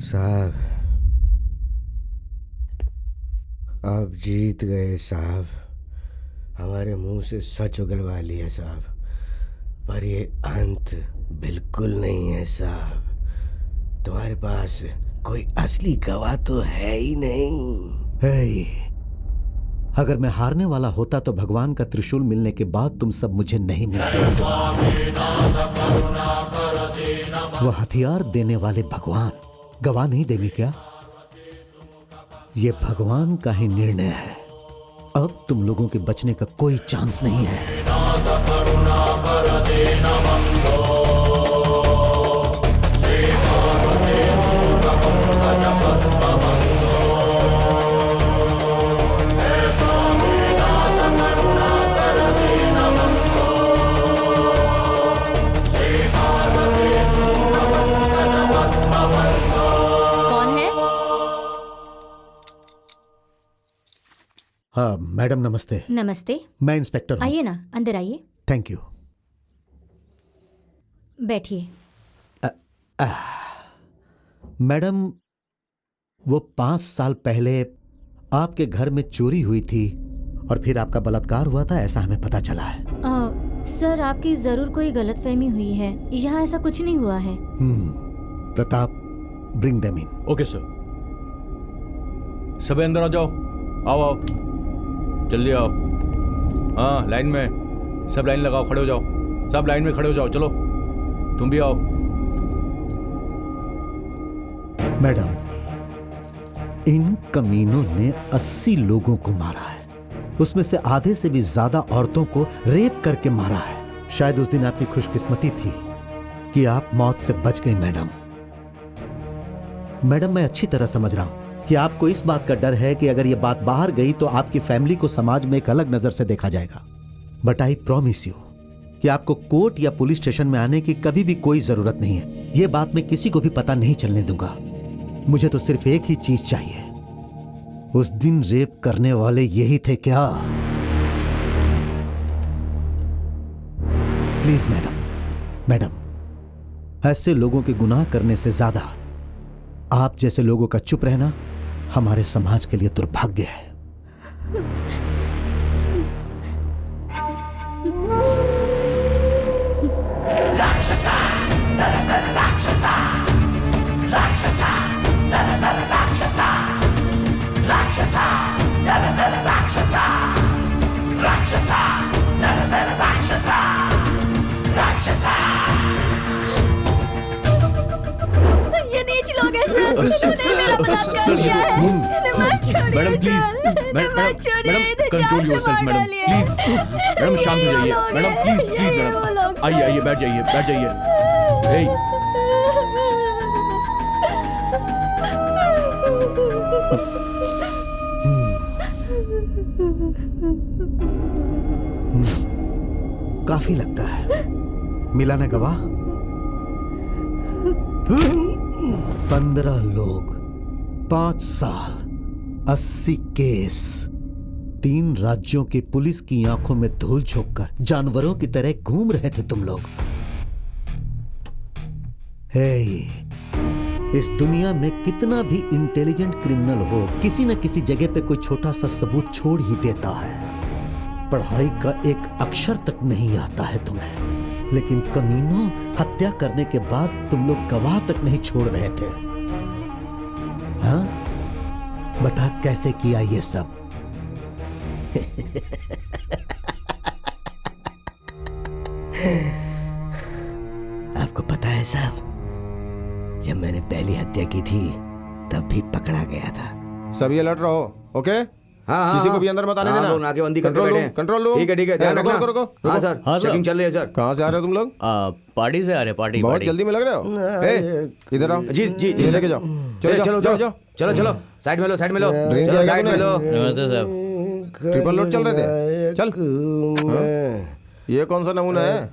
साहब, आप जीत गए साहब। हमारे मुंह से सच उगलवा लिया साहब, पर ये अंत बिल्कुल नहीं है साहब। तुम्हारे पास कोई असली गवाह तो है ही नहीं। अगर मैं हारने वाला होता तो भगवान का त्रिशूल मिलने के बाद तुम सब मुझे नहीं मिलते। वो हथियार देने वाले भगवान गवाह नहीं देंगे क्या? ये भगवान का ही निर्णय है। अब तुम लोगों के बचने का कोई चांस नहीं है। हाँ मैडम, नमस्ते। नमस्ते। मैं इंस्पेक्टर हूँ। आइए ना, अंदर आइए। Thank you. बैठिए। मैडम, वो 5 साल पहले आपके घर में चोरी हुई थी और फिर आपका बलात्कार हुआ था, ऐसा हमें पता चला है। सर, आपकी जरूर कोई गलतफहमी हुई है। यहाँ ऐसा कुछ नहीं हुआ है। Pratap, bring them in. Okay sir. सब अंदर आ जाओ। आओ आओ, जल्दी आओ। हाँ, लाइन में सब लाइन लगाओ, खड़े हो जाओ। सब लाइन में खड़े हो जाओ। चलो तुम भी आओ। मैडम, इन कमीनों ने 80 लोगों को मारा है, उसमें से आधे से भी ज्यादा औरतों को रेप करके मारा है। शायद उस दिन आपकी खुशकिस्मती थी कि आप मौत से बच गई। मैडम, मैं अच्छी तरह समझ रहा हूं कि आपको इस बात का डर है कि अगर यह बात बाहर गई तो आपकी फैमिली को समाज में एक अलग नजर से देखा जाएगा। बट आई प्रॉमिस यू कि आपको कोर्ट या पुलिस स्टेशन में आने की कभी भी कोई जरूरत नहीं है। यह बात मैं किसी को भी पता नहीं चलने दूंगा। मुझे तो सिर्फ एक ही चीज चाहिए। उस दिन रेप करने वाले यही थे क्या? प्लीज मैडम, ऐसे लोगों के गुनाह करने से ज्यादा आप जैसे लोगों का चुप रहना हमारे समाज के लिए दुर्भाग्य है। राक्षसा, नर नर राक्षसा, राक्षसा, नर नर राक्षसा, राक्षसा, नर नर राक्षसा, राक्षसा, नर नर राक्षसा, राक्षसा। ये नीच लोग हैं सर, इन्होंने मेरा बलात्कार किया है। इन्हें मत छोड़िए madam please, madam control yourself madam, please. Madam शांत हो जाइए। मैडम प्लीज मैडम, आइए बैठ जाइए। काफी लगता है। मिला ना गवाह? 15 लोग, 5 साल, 80 केस, 3 राज्यों की पुलिस की आंखों में धूल झोंककर जानवरों की तरह घूम रहे थे तुम लोग। इस दुनिया में कितना भी इंटेलिजेंट क्रिमिनल हो, किसी न किसी जगह पे कोई छोटा सा सबूत छोड़ ही देता है। पढ़ाई का एक अक्षर तक नहीं आता है तुम्हें, लेकिन कमीनों, हत्या करने के बाद तुम लोग गवाह तक नहीं छोड़ रहे थे। हाँ, बता कैसे किया ये सब? आपको पता है साहब, जब मैंने पहली हत्या की थी तब भी पकड़ा गया था। सब ये लड़ रहो, ओके? हाँ, किसी को हाँ। भी अंदर मत आने हाँ, देना। लोग नाकेबंदी करके कंट्रोल बैठे रूम, हैं। Control room. ठीक है, ध्यान रुको, रखना। रुको, रुको। हाँ सर, चेकिंग चल रही है सर। कहाँ से आ रहे हो तुम लोग? पार्टी से आ रहे, पार्टी बहुत पार्टी। जल्दी में लग रहे हो। ए, इधर आओ। जी जी ये जी लेके जाओ। चलो चलो जाओ, जाओ। चलो चलो साइड में लो, साइड में लो, ड्रिंक चलो किया साइड में तूने? लो। नमस्ते साहब। ट्रिपल लोड चल रहे थे। चल। हाँ? ये कौन सा नमूना है?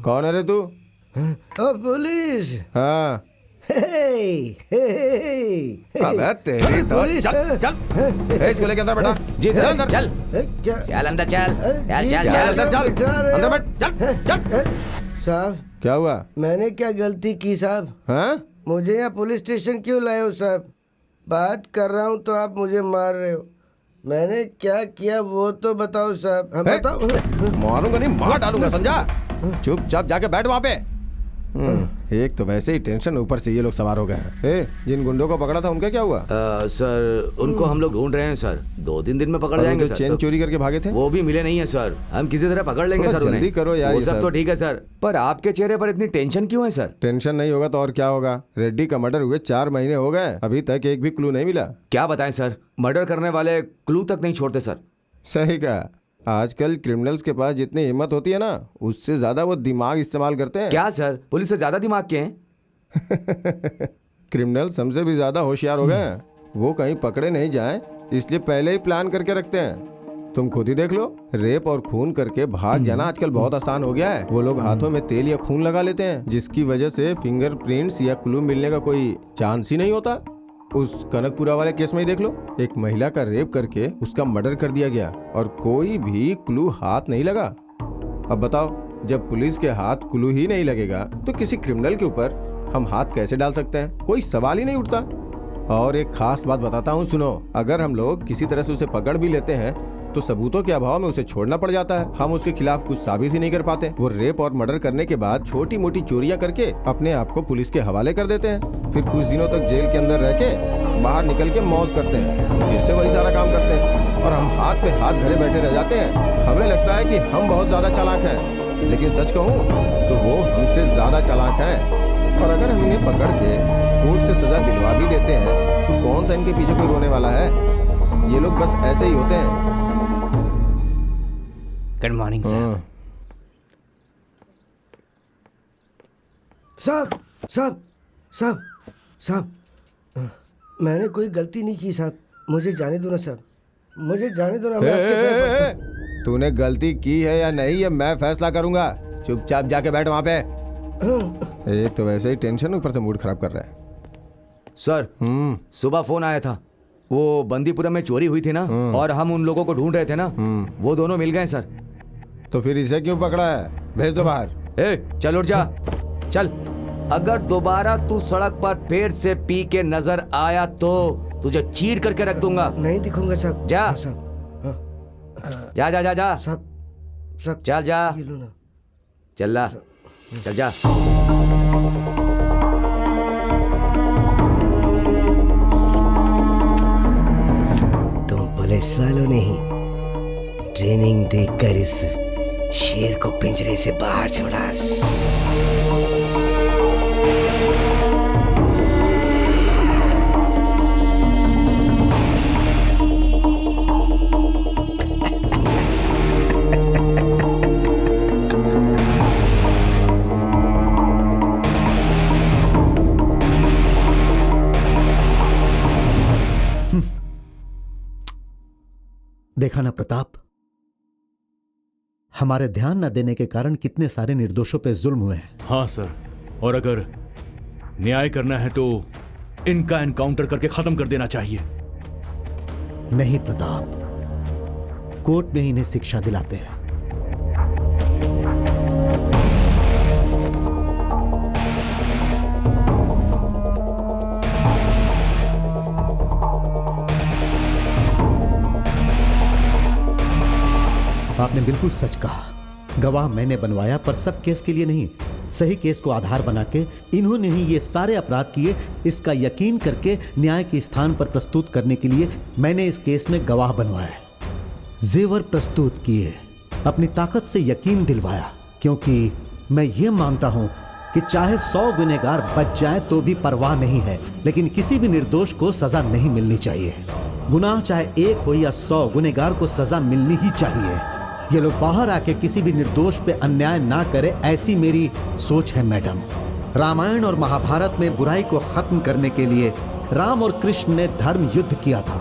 कौन है रे तू? पुलिस। हाँ। अबे तेरी तो पुलिस। चल चल। इसको लेके अंदर बैठा। जी सर, अंदर चल क्या? चल अंदर, चल चल चल चल अंदर चल। अंदर बैठ। चल चल। साहब, क्या हुआ? मैंने क्या गलती की साहब? हाँ? मुझे यहाँ पुलिस स्टेशन क्यों लाए हो साहब? बात कर रहा हूँ तो आप मुझे मार रहे हो। मैंने क्या किया वो तो बताओ साहब। हम बताओ। मारूंगा नहीं, मार डालूंगा, समझा? चुपचाप जाके बैठ वहाँ पे। एक तो वैसे ही टेंशन, ऊपर से ये लोग सवार हो गए हैं। ए, जिन गुंडों को पकड़ा था उनका क्या हुआ? सर उनको हम लोग ढूंढ रहे हैं सर, 2-3 दिन में पकड़ जाएंगे सर। चेन चोरी करके भागे थे वो भी मिले नहीं है सर, हम किसी तरह पकड़ लेंगे थोड़ा सर उन्हें। जल्दी करो यार वो ये सब सब। तो ठीक है सर, पर आपके चेहरे पर इतनी टेंशन क्यों है सर? टेंशन नहीं होगा तो और क्या होगा? रेड्डी का मर्डर हुए 4 महीने हो गए, अभी तक एक भी क्लू नहीं मिला। क्या बताएं सर, मर्डर करने वाले क्लू तक नहीं छोड़ते सर। सही कहा। आजकल क्रिमिनल्स के पास जितनी हिम्मत होती है ना, उससे ज्यादा वो दिमाग इस्तेमाल करते हैं। क्या सर, पुलिस से ज्यादा दिमाग के हैं? क्रिमिनल्स हमसे भी ज्यादा होशियार हो गए हैं। वो कहीं पकड़े नहीं जाएं, इसलिए पहले ही प्लान करके रखते हैं। तुम खुद ही देख लो, रेप और खून करके भाग जाना आजकल बहुत आसान हो गया है। वो लोग हाथों में तेल या खून लगा लेते हैं, जिसकी वजह से फिंगरप्रिंट्स या क्लू मिलने का कोई चांस ही नहीं होता। उस कनकपुरा वाले केस में ही देख लो, एक महिला का रेप करके उसका मर्डर कर दिया गया और कोई भी क्लू हाथ नहीं लगा। अब बताओ, जब पुलिस के हाथ क्लू ही नहीं लगेगा तो किसी क्रिमिनल के ऊपर हम हाथ कैसे डाल सकते हैं? कोई सवाल ही नहीं उठता। और एक खास बात बताता हूँ, सुनो। अगर हम लोग किसी तरह से उसे पकड़ भी लेते हैं तो सबूतों के अभाव में उसे छोड़ना पड़ जाता है। हम उसके खिलाफ कुछ साबित ही नहीं कर पाते। वो रेप और मर्डर करने के बाद छोटी मोटी चोरियां करके अपने आप को पुलिस के हवाले कर देते हैं, फिर कुछ दिनों तक जेल के अंदर रह के बाहर निकल के मौज करते हैं, फिर से वही सारा काम करते हैं और हम हाथ पे हाथ धरे बैठे रह जाते हैं। हमें लगता है कि हम बहुत ज्यादा चालाक हैं, लेकिन सच कहूँ तो वो हमसे ज्यादा चालाक हैं। और अगर हम इन्हें पकड़ के कोर्ट से सजा दिलवा भी देते हैं तो कौन सा इनके पीछे कोई रोने वाला है? ये लोग बस ऐसे ही होते हैं। Good morning sir. साहब साहब साहब साहब, मैंने कोई गलती नहीं की साहब, मुझे जाने दो ना साहब, मुझे जाने दो ना। मैं आपके पैर पड़ता हूं। तूने गलती की है या नहीं ये मैं फैसला करूंगा। चुपचाप जाके बैठ वहाँ पे। एक तो वैसे ही टेंशन, ऊपर से मूड खराब कर रहा है। सर सुबह फोन आया था, वो बंदीपुरम में चोरी हुई थी ना, और हम उन लोगों को ढूंढ रहे थे ना, वो दोनों मिल गए सर। तो फिर इसे क्यों पकड़ा है? भेज दो बाहर। चल उठ जा, चल। अगर दोबारा तू सड़क पर पेट से पी के नजर आया तो तुझे चीर करके रख दूंगा। नहीं दिखूंगा साहब। जा साहब, जा जा जा जा साहब साहब, चल जा, ये लो ना। चल ला, चल जा। तुम पुलिस वालों ने ही ट्रेनिंग देकर इस शेर को पिंजरे से बाहर छोड़ा। देखा ना प्रताप, हमारे ध्यान न देने के कारण कितने सारे निर्दोषों पे जुल्म हुए हैं। हाँ सर, और अगर न्याय करना है तो इनका एनकाउंटर करके खत्म कर देना चाहिए। नहीं प्रताप, कोर्ट में ही इन्हें शिक्षा दिलाते हैं। आपने बिल्कुल सच कहा। गवाह मैंने बनवाया, पर सब केस के लिए नहीं। सही केस को आधार बना के इन्होंने ही ये सारे अपराध किए, इसका यकीन करके न्याय के स्थान पर प्रस्तुत करने के लिए मैंने इस केस में गवाह बनवाया, जेवर प्रस्तुत किए, अपनी ताकत से यकीन दिलवाया, क्योंकि मैं ये मानता हूं कि चाहे 100 गुनहगार बच जाए तो भी परवाह नहीं है, लेकिन किसी भी निर्दोष को सजा नहीं मिलनी चाहिए। गुनाह चाहे 1 हो या 100, गुनहगार को सजा मिलनी ही चाहिए। ये लोग बाहर आके किसी भी निर्दोष पे अन्याय ना करे, ऐसी मेरी सोच है मैडम। रामायण और महाभारत में बुराई को खत्म करने के लिए राम और कृष्ण ने धर्म युद्ध किया था,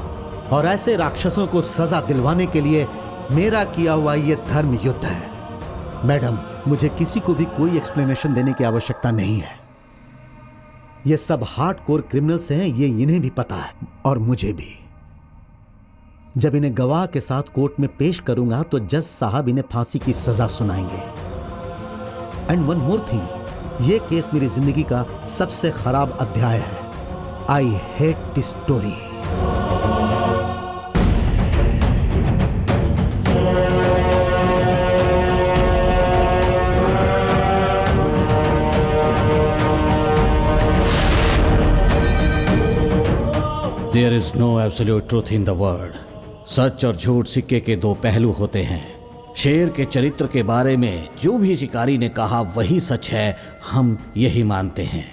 और ऐसे राक्षसों को सजा दिलवाने के लिए मेरा किया हुआ ये धर्म युद्ध है। मैडम, मुझे किसी को भी कोई एक्सप्लेनेशन देने की आवश्यकता नहीं है। ये सब हार्डकोर क्रिमिनल्स हैं, ये इन्हें भी पता है और मुझे भी। जब इन्हें गवाह के साथ कोर्ट में पेश करूंगा तो जज साहब इन्हें फांसी की सजा सुनाएंगे। एंड वन मोर थिंग, ये केस मेरी जिंदगी का सबसे खराब अध्याय है। I hate this story. There is no absolute truth in the world. सच और झूठ सिक्के के 2 पहलू होते हैं। शेर के चरित्र के बारे में जो भी शिकारी ने कहा वही सच है, हम यही मानते हैं।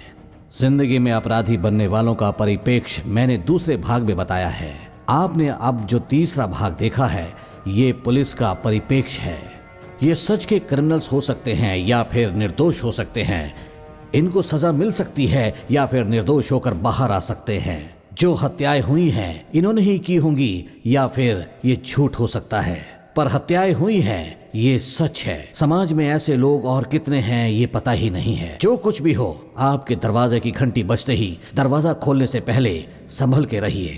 जिंदगी में अपराधी बनने वालों का परिप्रेक्ष्य मैंने दूसरे भाग में बताया है। आपने अब जो तीसरा भाग देखा है, ये पुलिस का परिप्रेक्ष्य है। ये सच के क्रिमिनल्स हो सकते हैं या फिर निर्दोष हो सकते हैं। इनको सजा मिल सकती है या फिर निर्दोष होकर बाहर आ सकते हैं। जो हत्याएं हुई हैं इन्होंने ही की होंगी या फिर ये झूठ हो सकता है, पर हत्याएं हुई हैं ये सच है। समाज में ऐसे लोग और कितने हैं ये पता ही नहीं है। जो कुछ भी हो, आपके दरवाजे की घंटी बजते ही दरवाजा खोलने से पहले संभल के रहिए।